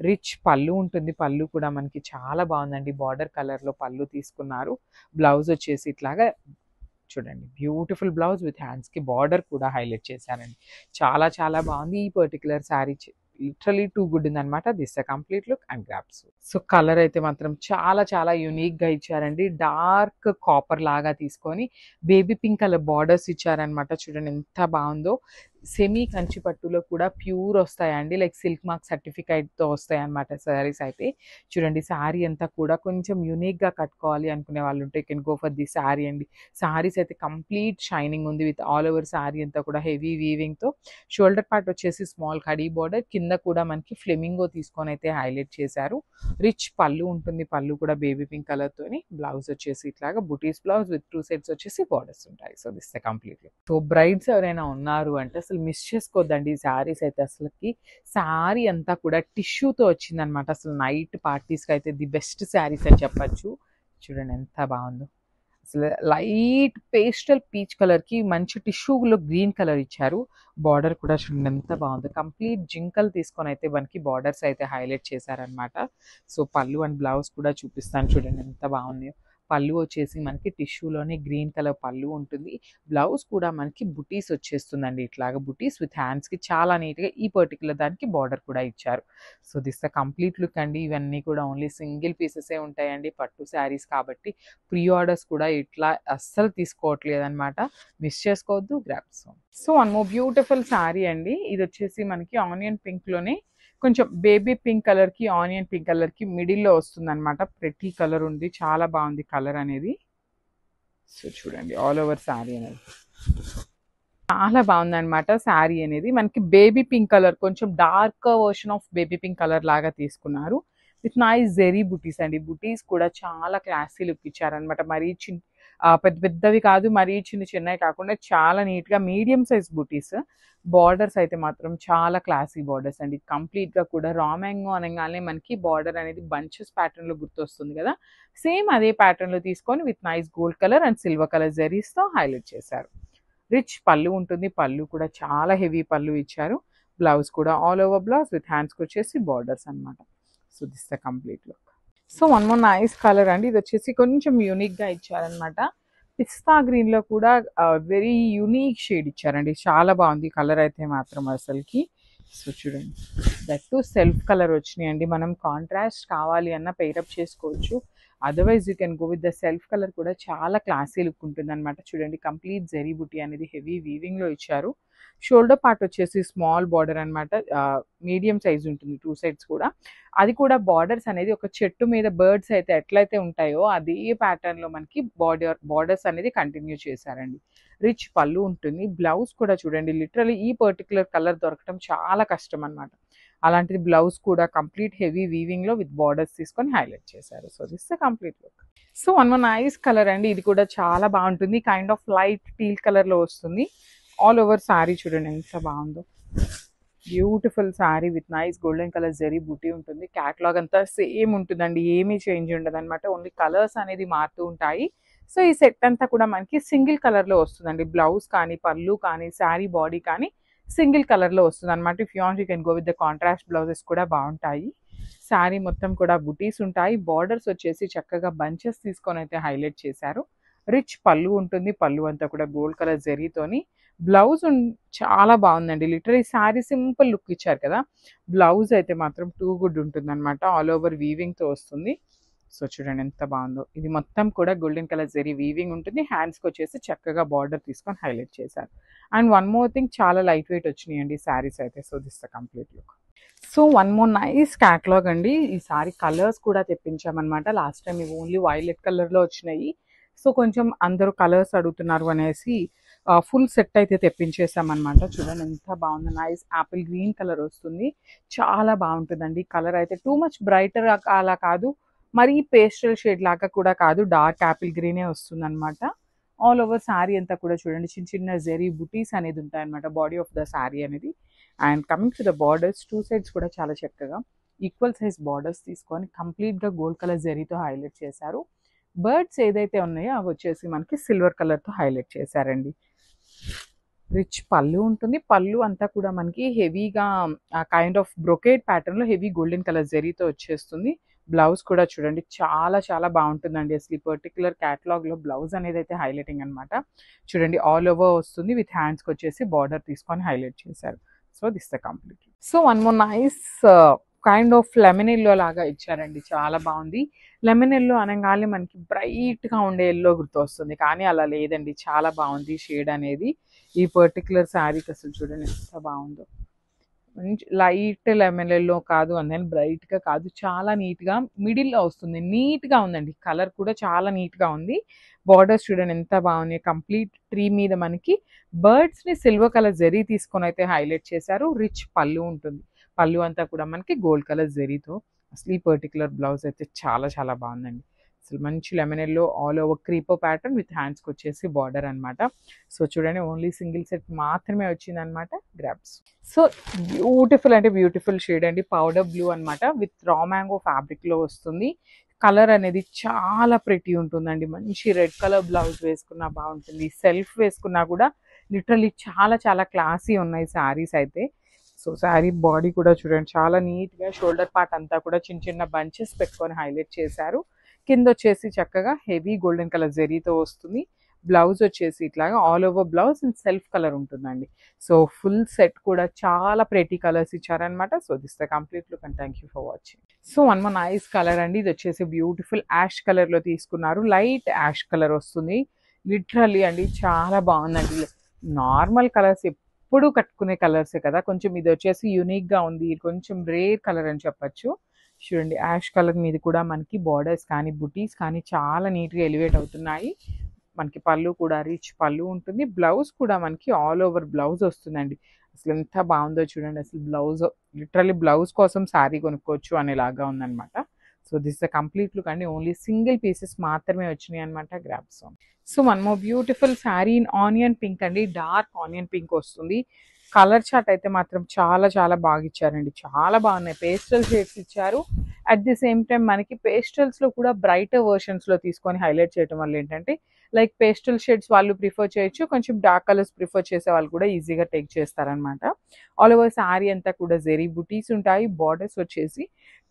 రిచ్ పళ్ళు ఉంటుంది, పళ్ళు కూడా మనకి చాలా బాగుందండి, బార్డర్ కలర్లో పళ్ళు తీసుకున్నారు. బ్లౌజ్ వచ్చేసి ఇట్లాగా చూడండి, బ్యూటిఫుల్ బ్లౌజ్ విత్ హ్యాండ్స్కి బార్డర్ కూడా హైలైట్ చేశారండి. చాలా చాలా బాగుంది ఈ particular sari, literally too good ఉందన్నమాట. This the complete look and grabs. So colour అయితే మాత్రం చాలా చాలా యూనిక్గా ఇచ్చారండి. డార్క్ కాపర్ లాగా తీసుకొని బేబీ పింక్ కలర్ బార్డర్స్ ఇచ్చారనమాట. చూడండి ఎంత బాగుందో. సెమీ కంచి పట్టులో కూడా ప్యూర్ వస్తాయండి, లైక్ సిల్క్ మార్క్ సర్టిఫికేట్తో వస్తాయి అన్నమాట శారీస్ అయితే. చూడండి శారీ అంతా కూడా కొంచెం యూనిక్గా కట్టుకోవాలి అనుకునే వాళ్ళు ఉంటే can go for the sari అండి. శారీస్ అయితే కంప్లీట్ షైనింగ్ ఉంది విత్ ఆల్ ఓవర్ శారీ అంతా కూడా హెవీ వీవింగ్తో. షోల్డర్ పార్ట్ వచ్చేసి స్మాల్ కడీ బార్డర్, కింద కూడా మనకి ఫ్లెమింగో తీసుకొని అయితే హైలైట్ చేశారు. రిచ్ పళ్ళు ఉంటుంది, పళ్ళు కూడా బేబీ పింక్ కలర్తోని. బ్లౌజ్ వచ్చేసి ఇట్లాగా బుటీస్ బ్లౌజ్ విత్ 2 సెట్స్ వచ్చేసి బార్డర్స్ ఉంటాయి. So this completely. So brides ఎవరైనా ఉన్నారు అంటే అసలు మిస్ చేసుకోవద్దండి ఈ శారీస్ అయితే. అసలుకి శారీ అంతా కూడా టిష్యూతో వచ్చిందనమాట. అసలు నైట్ పార్టీస్కి అయితే ది బెస్ట్ శారీస్ అని చెప్పచ్చు. చూడండి ఎంత బాగుందో, అసలు లైట్ పేస్టల్ పీచ్ కలర్కి మంచి టిష్యూలో గ్రీన్ కలర్ ఇచ్చారు. బార్డర్ కూడా చూడండి ఎంత బాగుందో, కంప్లీట్ జింకల్ తీసుకొని అయితే మనకి బార్డర్స్ అయితే హైలైట్ చేశారనమాట. సో పళ్ళు అండ్ బ్లౌజ్ కూడా చూపిస్తాను చూడండి ఎంత బాగున్నాయో. పళ్ళు వచ్చేసి మనకి టిష్యూలోనే గ్రీన్ కలర్ పళ్ళు ఉంటుంది. బ్లౌజ్ కూడా మనకి బుటీస్ వచ్చేస్తుందండి, ఇట్లాగా బుటీస్ విత్ హ్యాండ్స్కి చాలా నీట్గా ఈ పర్టికులర్ దానికి బార్డర్ కూడా ఇచ్చారు. So this the complete look అండి. ఇవన్నీ కూడా ఓన్లీ సింగిల్ పీసెసే ఉంటాయండి, పట్టు శారీస్ కాబట్టి. ప్రీ ఆర్డర్స్ కూడా ఇట్లా అస్సలు తీసుకోవట్లేదు అనమాట, మిస్ చేసుకోవద్దు, grabs. So one more beautiful sari అండి. ఇది వచ్చేసి మనకి ఆనియన్ పింక్లోనే కొంచెం బేబీ పింక్ కలర్కి ఆనియన్ పింక్ కలర్కి మిడిల్లో వస్తుంది అనమాట. ప్రతి కలర్ ఉంది, చాలా బాగుంది కలర్ అనేది. సో చూడండి ఆల్ ఓవర్ శారీ అనేది చాలా బాగుంది అనమాట. శారీ అనేది మనకి బేబీ పింక్ కలర్, కొంచెం dark version of baby pink colour లాగా తీసుకున్నారు విత్ నైస్ జెరీ బుటీస్ అండి. బుటీస్ కూడా చాలా క్లాసీ లుక్ ఇచ్చారనమాట. మరీ పెద్ద పెద్దవి కాదు, మరీ చిన్నవి కాకుండా చాలా నీట్గా మీడియం సైజ్ బుటీస్. బార్డర్స్ అయితే మాత్రం చాలా క్లాసీ బార్డర్స్ అండి. కంప్లీట్గా కూడా రా మ్యాంగో అనగానే మనకి బార్డర్ అనేది బంచెస్ ప్యాటర్న్లో గుర్తొస్తుంది కదా, సేమ్ అదే ప్యాటర్న్లో తీసుకొని with nice gold colour and silver colour జెరీస్తో హైలైట్ చేశారు. రిచ్ పళ్ళు ఉంటుంది, పళ్ళు కూడా చాలా హెవీ పళ్ళు ఇచ్చారు. బ్లౌజ్ కూడా ఆల్ ఓవర్ బ్లౌజ్ విత్ హ్యాండ్స్కి వచ్చేసి బార్డర్స్ అనమాట. So this the complete look. So one more nice colour అండి. ఇది వచ్చేసి కొంచెం యూనిక్గా ఇచ్చారనమాట. పిస్తా గ్రీన్లో కూడా వెరీ యూనిక్ షేడ్ ఇచ్చారండి, చాలా బాగుంది కలర్ అయితే మాత్రం అసలుకి. సో చూడండి దట్ టు సెల్ఫ్ కలర్ వచ్చినాయండి. మనం కాంట్రాస్ట్ కావాలి అన్న పెయిరప్ చేసుకోవచ్చు, otherwise you can go with the self colour కూడా చాలా క్లాసీ లుక్ ఉంటుంది అనమాట. చూడండి కంప్లీట్ జెరీ బుటీ అనేది హెవీ వీవింగ్లో ఇచ్చారు. షోల్డర్ పార్ట్ వచ్చేసి స్మాల్ బార్డర్ అనమాట, మీడియం సైజ్ ఉంటుంది 2 సైడ్స్ కూడా. అది కూడా బార్డర్స్ అనేది ఒక చెట్టు మీద బర్డ్స్ అయితే ఎట్లయితే ఉంటాయో అదే ప్యాటర్న్లో మనకి బార్డర్స్ అనేది కంటిన్యూ చేశారండి. రిచ్ పళ్ళు ఉంటుంది. బ్లౌజ్ కూడా చూడండి, లిటరలీ ఈ పర్టికులర్ కలర్ దొరకడం చాలా కష్టం అనమాట. అలాంటిది బ్లౌజ్ కూడా కంప్లీట్ హెవీ వీవింగ్లో విత్ బార్డర్స్ తీసుకొని హైలైట్ చేశారు. So this the complete look. So one more nice colour అండి. ఇది కూడా చాలా బాగుంటుంది, కైండ్ ఆఫ్ లైట్ టీల్ కలర్లో వస్తుంది. ఆల్ ఓవర్ శారీ చూడండి ఎంత బాగుందో, beautiful sari with nice golden colour zari buti ఉంటుంది. క్యాటలాగ్ అంతా సేమ్ ఉంటుందండి, ఏమీ చేంజ్ ఉండదు అనమాట, ఓన్లీ కలర్స్ అనేది మారుతూ ఉంటాయి. సో ఈ సెట్ అంతా కూడా మనకి సింగిల్ కలర్లో వస్తుందండి. బ్లౌజ్ కానీ పళ్ళు కానీ శారీ బాడీ కానీ సింగిల్ కలర్లో వస్తుంది అనమాట. If you want you can go with the contrast blouses కూడా బాగుంటాయి. శారీ మొత్తం కూడా బుటీస్ ఉంటాయి. బార్డర్స్ వచ్చేసి చక్కగా బంచెస్ తీసుకొని అయితే హైలైట్ చేశారు. రిచ్ పళ్ళు ఉంటుంది, పళ్ళు అంతా కూడా గోల్డ్ కలర్ జెరీతోని. బ్లౌజ్ చాలా బాగుందండి, లిటరలీ శారీ సింపుల్ లుక్ ఇచ్చారు కదా, బ్లౌజ్ అయితే మాత్రం టూ గుడ్ ఉంటుంది అనమాట. ఆల్ ఓవర్ వీవింగ్తో వస్తుంది. సో చూడండి ఎంత బాగుందో, ఇది మొత్తం కూడా గోల్డెన్ కలర్ జెరీ వీవింగ్ ఉంటుంది. హ్యాండ్స్కి వచ్చేసి చక్కగా బార్డర్ తీసుకొని హైలైట్ చేశారు. అండ్ వన్ మోర్ థింగ్, చాలా లైట్ వెయిట్ వచ్చినాయండి శారీస్ అయితే. So this the complete look. So one more nice catalogue అండి. ఈ సారీ కలర్స్ కూడా తెప్పించామన్నమాట. లాస్ట్ టైం ఇవి ఓన్లీ వైలెట్ కలర్లో వచ్చినాయి. సో కొంచెం అందరూ కలర్స్ అడుగుతున్నారు అనేసి ఫుల్ సెట్ అయితే తెప్పించేసామన్నమాట. చూడండి ఎంత బాగుంది, నైస్ యాపిల్ గ్రీన్ కలర్ వస్తుంది, చాలా బాగుంటుందండి. కలర్ అయితే టూ మచ్ బ్రైటర్ అలా కాదు, మరీ పేస్టల్ షేడ్ లాగా కూడా కాదు, డార్క్ యాపిల్ గ్రీనే వస్తుంది అనమాట. ఆల్ ఓవర్ శారీ అంతా కూడా చూడండి చిన్న చిన్న జెరీ బుటీస్ అనేది ఉంటాయన్నమాట బాడీ ఆఫ్ ద శారీ అనేది. And coming to the borders, two sides కూడా చాలా చక్కగా ఈక్వల్ సైజ్ బార్డర్స్ తీసుకొని కంప్లీట్గా గోల్డ్ కలర్ జెరీతో హైలైట్ చేశారు. బర్డ్స్ ఏదైతే ఉన్నాయో అవి వచ్చేసి మనకి సిల్వర్ కలర్తో హైలైట్ చేశారండి. రిచ్ పళ్ళు ఉంటుంది, పళ్ళు అంతా కూడా మనకి హెవీగా కైండ్ ఆఫ్ బ్రొకేడ్ ప్యాటర్న్లో హెవీ గోల్డెన్ కలర్ జెరీతో వచ్చేస్తుంది. బ్లౌజ్ కూడా చూడండి చాలా చాలా బాగుంటుందండి. అసలు ఈ పర్టికులర్ క్యాటలాగ్లో బ్లౌజ్ అనేది అయితే హైలైటింగ్ అనమాట. చూడండి ఆల్ ఓవర్ వస్తుంది, విత్ హ్యాండ్స్కి వచ్చేసి బార్డర్ తీసుకొని హైలైట్ చేశారు. So this the complete. So one more nice kind of lemon yellow లాగా ఇచ్చారండి, చాలా బాగుంది. లెమన్ ఎల్లో అనగానే మనకి బ్రైట్గా ఉండే ఎల్లో గుర్తొస్తుంది, కానీ అలా లేదండి, చాలా బాగుంది షేడ్ అనేది. ఈ పర్టికులర్ శారీకి అసలు చూడండి ఎంత బాగుందో. మంచి లైట్ లెమన్ ఎల్లో కాదు, అందుకని బ్రైట్గా కాదు, చాలా నీట్గా మిడిల్లో వస్తుంది. నీట్గా ఉందండి, కలర్ కూడా చాలా నీట్గా ఉంది. బార్డర్స్ చూడండి ఎంత బాగున్నాయి. కంప్లీట్ ట్రీ మీద మనకి బర్డ్స్ని సిల్వర్ కలర్ జరీ తీసుకొని అయితే హైలైట్ చేశారు. రిచ్ పళ్ళు ఉంటుంది, పళ్ళు అంతా కూడా మనకి గోల్డ్ కలర్ జరీతో. అసలు ఈ పర్టికులర్ బ్లౌజ్ అయితే చాలా చాలా బాగుందండి. అసలు మంచి lemon yellow all over క్రీపో pattern with హ్యాండ్స్కి వచ్చేసి బార్డర్ అనమాట. సో చూడండి ఓన్లీ సింగిల్ సెట్ మాత్రమే వచ్చిందనమాట. గ్రాప్స్. సో బ్యూటిఫుల్ అంటే బ్యూటిఫుల్ షేడ్ అండి, పౌడర్ బ్లూ అనమాట, విత్ రా మ్యాంగో ఫ్యాబ్రిక్లో వస్తుంది. కలర్ అనేది చాలా ప్రెటీ ఉంటుందండి. మంచి రెడ్ కలర్ బ్లౌజ్ వేసుకున్నా బాగుంటుంది, సెల్ఫ్ వేసుకున్నా కూడా లిటరలీ చాలా చాలా క్లాసీ ఉన్నాయి శారీస్ అయితే. సో శారీ బాడీ కూడా చూడండి చాలా నీట్గా, షోల్డర్ పార్ట్ అంతా కూడా చిన్న చిన్న బంచెస్ పెట్టుకొని హైలైట్ చేశారు. కింద వచ్చేసి చక్కగా హెవీ గోల్డెన్ కలర్ జరీతో వస్తుంది. బ్లౌజ్ వచ్చేసి ఇట్లాగా all over blouse and self colour ఉంటుందండి. సో ఫుల్ సెట్ కూడా చాలా ప్రెటీ కలర్స్ ఇచ్చారనమాట. So this the complete look and thank you for watching. So one more nice colour అండి, ఇది వచ్చేసి బ్యూటిఫుల్ యాష్ కలర్లో తీసుకున్నారు. లైట్ యాష్ కలర్ వస్తుంది లిటరల్లీ అండి, చాలా బాగుందండి. నార్మల్ కలర్స్ ఎప్పుడు కట్టుకునే కలర్సే కదా, కొంచెం ఇది వచ్చేసి యూనిక్గా ఉంది, కొంచెం రేర్ కలర్ అని చెప్పచ్చు. చూడండి యాష్ కలర్ మీద కూడా మనకి బార్డర్స్ కానీ బుటీస్ కానీ చాలా నీట్గా ఎలివేట్ అవుతున్నాయి. మనకి పళ్ళు కూడా రిచ్ పళ్ళు ఉంటుంది. బ్లౌజ్ కూడా మనకి ఆల్ ఓవర్ బ్లౌజ్ వస్తుందండి. అసలు ఎంత బాగుందో చూడండి, అసలు బ్లౌజ్ లిటరల్లీ బ్లౌజ్ కోసం శారీ కొనుక్కోవచ్చు అనేలాగా ఉందన్నమాట. So this the complete look అండి, ఓన్లీ సింగిల్ పీసెస్ మాత్రమే వచ్చినాయి అనమాట. Grasp. So one more beautiful sari in onion pink అండి, డార్క్ ఆనియన్ పింక్ వస్తుంది. కలర్ చార్ట్ అయితే మాత్రం చాలా చాలా బాగా ఇచ్చారండి, చాలా బాగున్నాయి. పేస్టల్ షేడ్స్ ఇచ్చారు. అట్ ది సేమ్ టైం మనకి పేస్టల్స్లో కూడా బ్రైటర్ వర్షన్స్లో తీసుకొని హైలైట్ చేయడం వల్ల ఏంటంటే లైక్ పేస్టల్ షేడ్స్ వాళ్ళు ప్రిఫర్ చేయొచ్చు, కొంచెం డార్క్ కలర్స్ ప్రిఫర్ చేసే వాళ్ళు కూడా ఈజీగా టేక్ చేస్తారనమాట. ఆల్ ఓవర్ శారీ అంతా కూడా జెరీ బుటీస్ ఉంటాయి. బార్డర్స్ వచ్చేసి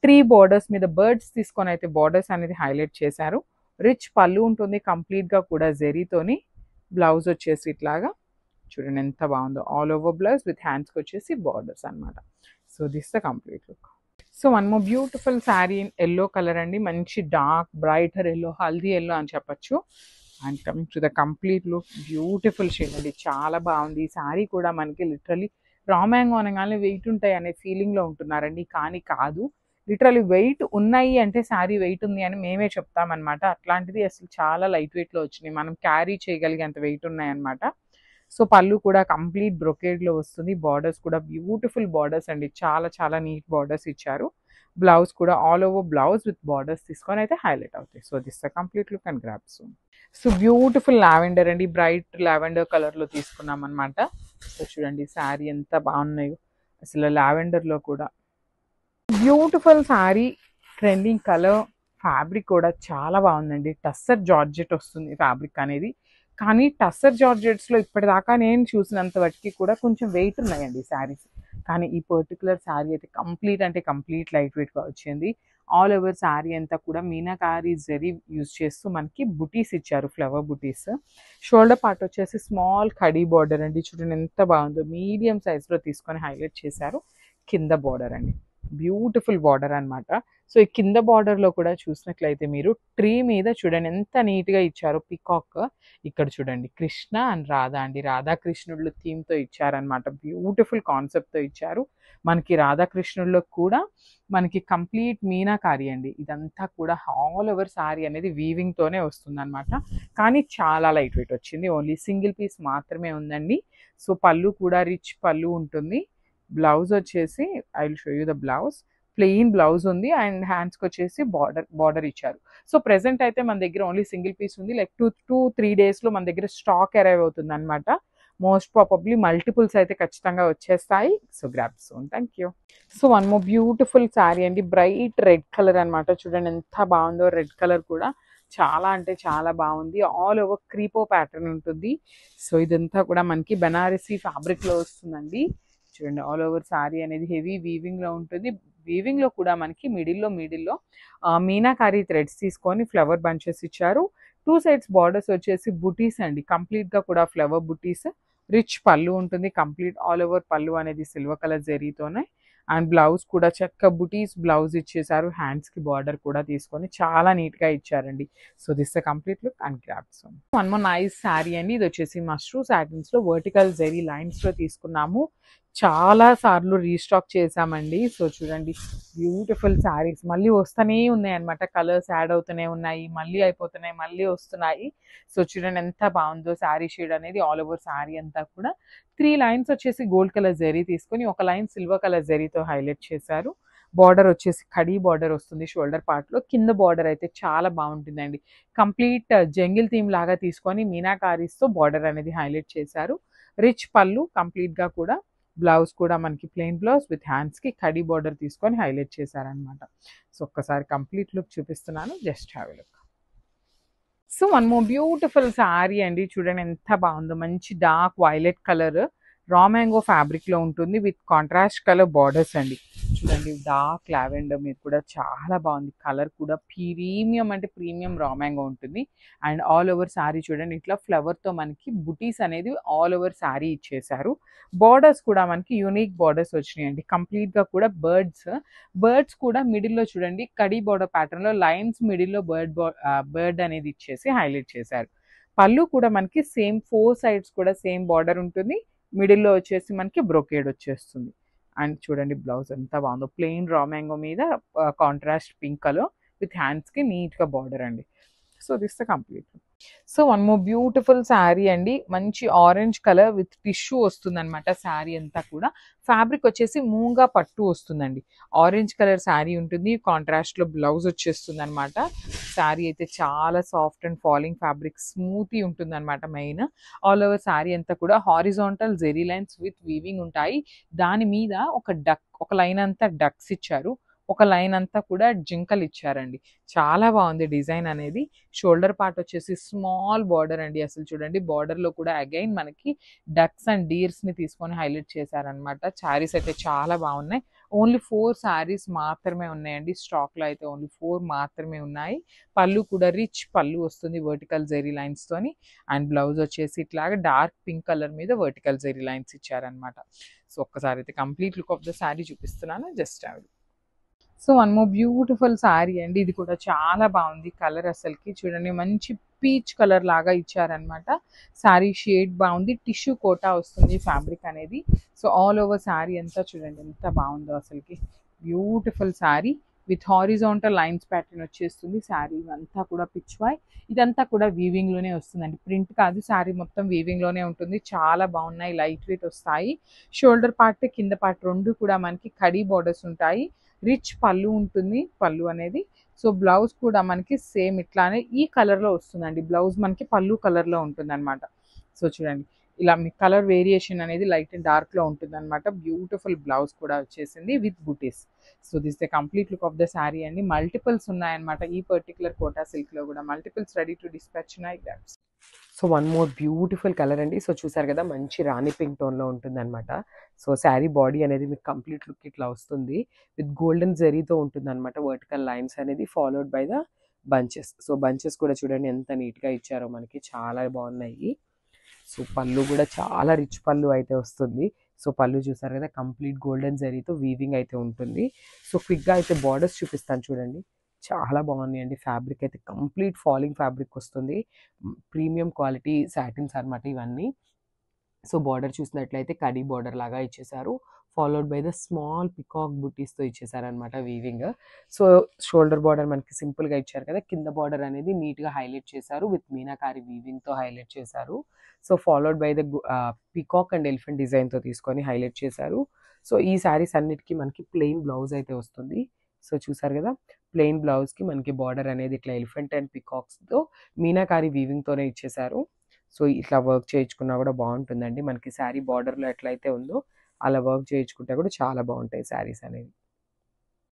ట్రీ బార్డర్స్ మీద బర్డ్స్ తీసుకొని అయితే బార్డర్స్ అనేది హైలైట్ చేశారు. రిచ్ పళ్ళు ఉంటుంది కంప్లీట్గా కూడా జెరీతోని. బ్లౌజ్ వచ్చేసి ఇట్లాగా చూడండి ఎంత బాగుందో, ఆల్ ఓవర్ బ్లౌజ్ విత్ హ్యాండ్స్కి వచ్చేసి బార్డర్స్ అనమాట. So this the complete look. So one more beautiful sari in yellow colour అండి, మంచి dark brighter yellow, haldi yellow అని చెప్పచ్చు. And coming to the complete look, beautiful shade అండి, చాలా బాగుంది. ఈ శారీ కూడా మనకి లిటరలీ రా మ్యాంగో అనగానే వెయిట్ ఉంటాయి అనే ఫీలింగ్లో ఉంటున్నారండి, కానీ కాదు. లిటరలీ వెయిట్ ఉన్నాయి అంటే శారీ వెయిట్ ఉంది అని మేమే చెప్తామన్నమాట. అట్లాంటిది అసలు చాలా లైట్ వెయిట్లో వచ్చినాయి, మనం క్యారీ చేయగలిగేంత వెయిట్ ఉన్నాయన్నమాట. సో పళ్ళు కూడా కంప్లీట్ బ్రొకేడ్లో వస్తుంది. బార్డర్స్ కూడా బ్యూటిఫుల్ బార్డర్స్ అండి, చాలా చాలా నీట్ బార్డర్స్ ఇచ్చారు. బ్లౌజ్ కూడా all over blouse with borders తీసుకొని అయితే హైలైట్ అవుతాయి. So this the complete look and grasp. So beautiful lavender అండి, బ్రైట్ లావెండర్ కలర్లో తీసుకున్నాం అనమాట. సో చూడండి శారీ ఎంత బాగున్నాయో అసలు లావెండర్లో కూడా. Beautiful sari, trending colour, fabric కూడా చాలా బాగుందండి. టస్సర్ జార్జెట్ వస్తుంది ఫ్యాబ్రిక్ అనేది, కానీ టస్సర్ జార్జెట్స్లో ఇప్పటిదాకా నేను చూసినంత వాటికి కూడా కొంచెం వెయిట్ ఉన్నాయండి శారీస్. కానీ ఈ పర్టికులర్ శారీ అయితే కంప్లీట్ అంటే కంప్లీట్ లైట్ వెయిట్గా వచ్చింది. ఆల్ ఓవర్ శారీ అంతా కూడా మీనాకారీ జరీ యూజ్ చేస్తూ మనకి బుటీస్ ఇచ్చారు, ఫ్లవర్ బుటీస్. షోల్డర్ పార్ట్ వచ్చేసి స్మాల్ కడీ బార్డర్ అండి, చూడండి ఎంత బాగుందో, మీడియం సైజ్లో తీసుకొని హైలైట్ చేశారు. కింద బార్డర్ అండి, బ్యూటిఫుల్ బార్డర్ అనమాట. సో ఈ కింద బార్డర్లో కూడా చూసినట్లయితే మీరు ట్రీ మీద చూడండి ఎంత నీట్గా ఇచ్చారో పికాక్. ఇక్కడ చూడండి కృష్ణ అండ్ రాధా అండి, రాధాకృష్ణుళ్ళు థీమ్తో ఇచ్చారనమాట. బ్యూటిఫుల్ కాన్సెప్ట్తో ఇచ్చారు. మనకి రాధాకృష్ణుల్లో కూడా మనకి కంప్లీట్ మీనాకారి అండి, ఇదంతా కూడా ఆల్ ఓవర్ శారీ అనేది వీవింగ్తోనే వస్తుంది అనమాట. కానీ చాలా లైట్ వెయిట్ వచ్చింది, ఓన్లీ సింగిల్ పీస్ మాత్రమే ఉందండి. సో పళ్ళు కూడా రిచ్ పళ్ళు ఉంటుంది. బ్లౌజ్ వచ్చేసి I will show you the blouse, plain blouse ఉంది అండ్ హ్యాండ్స్కి వచ్చేసి బార్డర్ ఇచ్చారు. సో ప్రెసెంట్ అయితే మన దగ్గర ఓన్లీ సింగిల్ పీస్ ఉంది, లైక్ 2-3 డేస్లో మన దగ్గర స్టాక్ అరైవ్ అవుతుంది అనమాట. మోస్ట్ ప్రాబబ్లీ మల్టిపుల్స్ అయితే ఖచ్చితంగా వచ్చేస్తాయి. So grab soon. Thank you. So one more beautiful sari అండి, బ్రైట్ రెడ్ కలర్ అనమాట. చూడండి ఎంత బాగుందో, రెడ్ కలర్ కూడా చాలా అంటే చాలా బాగుంది. ఆల్ ఓవర్ క్రీపో ప్యాటర్న్ ఉంటుంది. సో ఇదంతా కూడా మనకి బెనారసీ ఫ్యాబ్రిక్లో వస్తుందండి. చూడండి ఆల్ ఓవర్ శారీ అనేది హెవీ వీవింగ్లో ఉంటుంది. వీవింగ్లో కూడా మనకి మిడిల్లో మీనాకారీ థ్రెడ్స్ తీసుకొని ఫ్లవర్ బంచెస్ ఇచ్చారు. 2 సైడ్స్ బార్డర్స్ వచ్చేసి బుటీస్ అండి, కంప్లీట్గా కూడా ఫ్లవర్ బుటీస్. రిచ్ పళ్ళు ఉంటుంది, కంప్లీట్ ఆల్ ఓవర్ పళ్ళు అనేది సిల్వర్ కలర్ జరీతోనే. అండ్ బ్లౌజ్ కూడా చక్క బుటీస్ బ్లౌజ్ ఇచ్చేసారు. హ్యాండ్స్కి బార్డర్ కూడా తీసుకొని చాలా నీట్గా ఇచ్చారండి. So this the complete look and grasp one more nice sari అండి. ఇది వచ్చేసి మష్రూ సాటిన్స్లో వర్టికల్ జెరీ లైన్స్లో తీసుకున్నాము. చాలా సార్లు రీస్టాక్ చేసామండి. సో చూడండి బ్యూటిఫుల్ శారీస్ మళ్ళీ వస్తూనే ఉన్నాయి అనమాట. కలర్స్ యాడ్ అవుతూనే ఉన్నాయి, మళ్ళీ అయిపోతున్నాయి, మళ్ళీ వస్తున్నాయి. సో చూడండి ఎంత బాగుందో శారీ షేడ్ అనేది. ఆల్ ఓవర్ శారీ అంతా కూడా 3 లైన్స్ వచ్చేసి గోల్డ్ కలర్ జెరీ తీసుకొని ఒక లైన్ సిల్వర్ కలర్ జెరీతో హైలైట్ చేశారు. బార్డర్ వచ్చేసి కడీ బార్డర్ వస్తుంది షోల్డర్ పార్ట్లో. కింద బార్డర్ అయితే చాలా బాగుంటుందండి. కంప్లీట్ జంగిల్ థీమ్ లాగా తీసుకొని మీనాకారీస్తో బార్డర్ అనేది హైలైట్ చేశారు. రిచ్ పళ్ళు కంప్లీట్గా కూడా. బ్లౌజ్ కూడా మనకి ప్లెయిన్ బ్లౌజ్ విత్ హ్యాండ్స్కి కడీ బార్డర్ తీసుకొని హైలైట్ చేశారనమాట. సో ఒక్కసారి కంప్లీట్ లుక్ చూపిస్తున్నాను, just have a look. So one more beautiful sari అండి. చూడండి ఎంత బాగుందో. మంచి డార్క్ వైలెట్ కలర్ రా మ్యాంగో ఫ్యాబ్రిక్లో ఉంటుంది విత్ కాంట్రాస్ట్ కలర్ బార్డర్స్ అండి. చూడండి డార్క్ లావెండర్ మీద కూడా చాలా బాగుంది. కలర్ కూడా ప్రీమియం అంటే ప్రీమియం రా మ్యాంగో ఉంటుంది. అండ్ ఆల్ ఓవర్ శారీ చూడండి ఇట్లా ఫ్లవర్తో మనకి బుటీస్ అనేది ఆల్ ఓవర్ శారీ ఇచ్చేసారు. బార్డర్స్ కూడా మనకి యూనిక్ బార్డర్స్ వచ్చినాయండి. కంప్లీట్గా కూడా బర్డ్స్ కూడా మిడిల్లో చూడండి కడీ బార్డర్ ప్యాటర్న్లో లైన్స్ మిడిల్లో బర్డ్ అనేది ఇచ్చేసి హైలైట్ చేశారు. పళ్ళు కూడా మనకి సేమ్ 4 సైడ్స్ కూడా సేమ్ బార్డర్ ఉంటుంది. మిడిల్లో వచ్చేసి మనకి బ్రోకేడ్ వచ్చేస్తుంది. అండ్ చూడండి బ్లౌజ్ ఎంత బాగుందో. ప్లెయిన్ రా మ్యాంగో మీద కాంట్రాస్ట్ పింక్ కలర్ విత్ హ్యాండ్స్కి నీట్గా బార్డర్ అండి. So this the complete. So one more beautiful sari అండి. మంచి ఆరెంజ్ కలర్ విత్ టిష్యూ వస్తుంది అనమాట. శారీ అంతా కూడా ఫ్యాబ్రిక్ వచ్చేసి మూంగా పట్టు వస్తుందండి. ఆరెంజ్ కలర్ శారీ ఉంటుంది, కాంట్రాస్ట్లో బ్లౌజ్ వచ్చేస్తుంది అనమాట. శారీ అయితే చాలా సాఫ్ట్ అండ్ ఫాలింగ్ ఫ్యాబ్రిక్ స్మూతీ ఉంటుంది అనమాట. మెయిన్ ఆల్ ఓవర్ శారీ అంతా కూడా horizontal zari lines with weaving ఉంటాయి. దాని మీద ఒక లైన్ అంతా డక్స్ ఇచ్చారు, ఒక లైన్ అంతా కూడా జింకలు ఇచ్చారండి. చాలా బాగుంది డిజైన్ అనేది. షోల్డర్ పార్ట్ వచ్చేసి స్మాల్ బార్డర్ అండి. అసలు చూడండి బార్డర్లో కూడా అగైన్ మనకి డక్స్ అండ్ డీర్స్ని తీసుకొని హైలైట్ చేశారనమాట. శారీస్ అయితే చాలా బాగున్నాయి. ఓన్లీ 4 శారీస్ మాత్రమే ఉన్నాయండి స్టాక్లో. అయితే ఓన్లీ 4 మాత్రమే ఉన్నాయి. పళ్ళు కూడా రిచ్ పళ్ళు వస్తుంది వర్టికల్ జెరీ లైన్స్తోని. అండ్ బ్లౌజ్ వచ్చేసి ఇట్లాగా డార్క్ పింక్ కలర్ మీద వర్టికల్ జెరీ లైన్స్ ఇచ్చారనమాట. సో ఒక్కసారి అయితే complete look of the sari చూపిస్తున్నాను, జస్ట్ అవి. So one more beautiful sari అండి. ఇది కూడా చాలా బాగుంది. కలర్ అసలుకి చూడండి మంచి పీచ్ కలర్ లాగా ఇచ్చారనమాట. శారీ షేడ్ బాగుంది. టిష్యూ కోటా వస్తుంది ఫ్యాబ్రిక్ అనేది. సో ఆల్ ఓవర్ శారీ అంతా చూడండి ఎంత బాగుందో అసలుకి. Beautiful sari with horizontal lines pattern వచ్చేస్తుంది. శారీ అంతా కూడా పిచ్వాయ్. ఇదంతా కూడా వీవింగ్లోనే వస్తుందండి, ప్రింట్ కాదు. శారీ మొత్తం వీవింగ్లోనే ఉంటుంది. చాలా బాగున్నాయి, లైట్ వెయిట్ వస్తాయి. షోల్డర్ పార్ట్ కింద పార్ట్ రెండు కూడా మనకి కడీ బార్డర్స్ ఉంటాయి. రిచ్ పళ్ళు ఉంటుంది పళ్ళు అనేది. సో బ్లౌజ్ కూడా మనకి సేమ్ ఇట్లానే ఈ కలర్లో వస్తుందండి. బ్లౌజ్ మనకి పళ్ళు కలర్లో ఉంటుంది అనమాట. సో చూడండి ఇలా మీ కలర్ వేరియేషన్ అనేది లైట్ అండ్ డార్క్లో ఉంటుంది అనమాట. బ్యూటిఫుల్ బ్లౌజ్ కూడా వచ్చేసింది with buttis. So this the complete look of the sari అండి. మల్టిపుల్స్ ఉన్నాయన్నమాట ఈ పర్టికులర్ కోటా సిల్క్లో కూడా. మల్టిపుల్స్ రెడీ టు డిస్పాచ్ ఉన్నాయి. So one more beautiful colour అండి. సో చూసారు కదా మంచి రాణి పింక్ టోన్లో ఉంటుంది అనమాట. సో శారీ బాడీ అనేది మీకు కంప్లీట్ లుక్ ఇట్లా వస్తుంది విత్ గోల్డెన్ జరీతో ఉంటుంది అనమాట. వర్టికల్ లైన్స్ అనేది followed by the bunches. So bunches కూడా చూడండి ఎంత నీట్గా ఇచ్చారో మనకి, చాలా బాగున్నాయి. సో పళ్ళు కూడా చాలా రిచ్ పళ్ళు అయితే వస్తుంది. సో పళ్ళు చూసారు కదా కంప్లీట్ గోల్డెన్ జరీతో వీవింగ్ అయితే ఉంటుంది. సో క్విక్గా అయితే బార్డర్స్ చూపిస్తాను చూడండి. చాలా బాగున్నాయండి. ఫ్యాబ్రిక్ అయితే కంప్లీట్ ఫాలింగ్ ఫ్యాబ్రిక్ వస్తుంది. ప్రీమియం క్వాలిటీ సాటిన్స్ అనమాట ఇవన్నీ. సో బార్డర్ చూసినట్లయితే కడీ బార్డర్ లాగా ఇచ్చేసారు. Followed by the small peacock బుటీస్తో ఇచ్చేసారనమాట వీవింగ్. సో షోల్డర్ బార్డర్ మనకి సింపుల్గా ఇచ్చారు కదా, కింద బార్డర్ అనేది నీట్గా హైలైట్ చేశారు విత్ మీనాకారి వీవింగ్తో హైలైట్ చేశారు. So followed by the peacock and elephant డిజైన్తో తీసుకొని హైలైట్ చేశారు. సో ఈ శారీస్ అన్నిటికీ మనకి ప్లెయిన్ బ్లౌజ్ అయితే వస్తుంది. సో చూసారు కదా ప్లెయిన్ బ్లౌజ్కి మనకి బార్డర్ అనేది ఇట్లా ఎలిఫెంట్ అండ్ పికాక్స్తో మీనాకారి వీవింగ్తోనే ఇచ్చేసారు. సో ఇట్లా వర్క్ చేయించుకున్నా కూడా బాగుంటుందండి. మనకి శారీ బార్డర్లో ఎట్లయితే ఉందో అలా వర్క్ చేయించుకుంటే కూడా చాలా బాగుంటాయి శారీస్ అనేవి.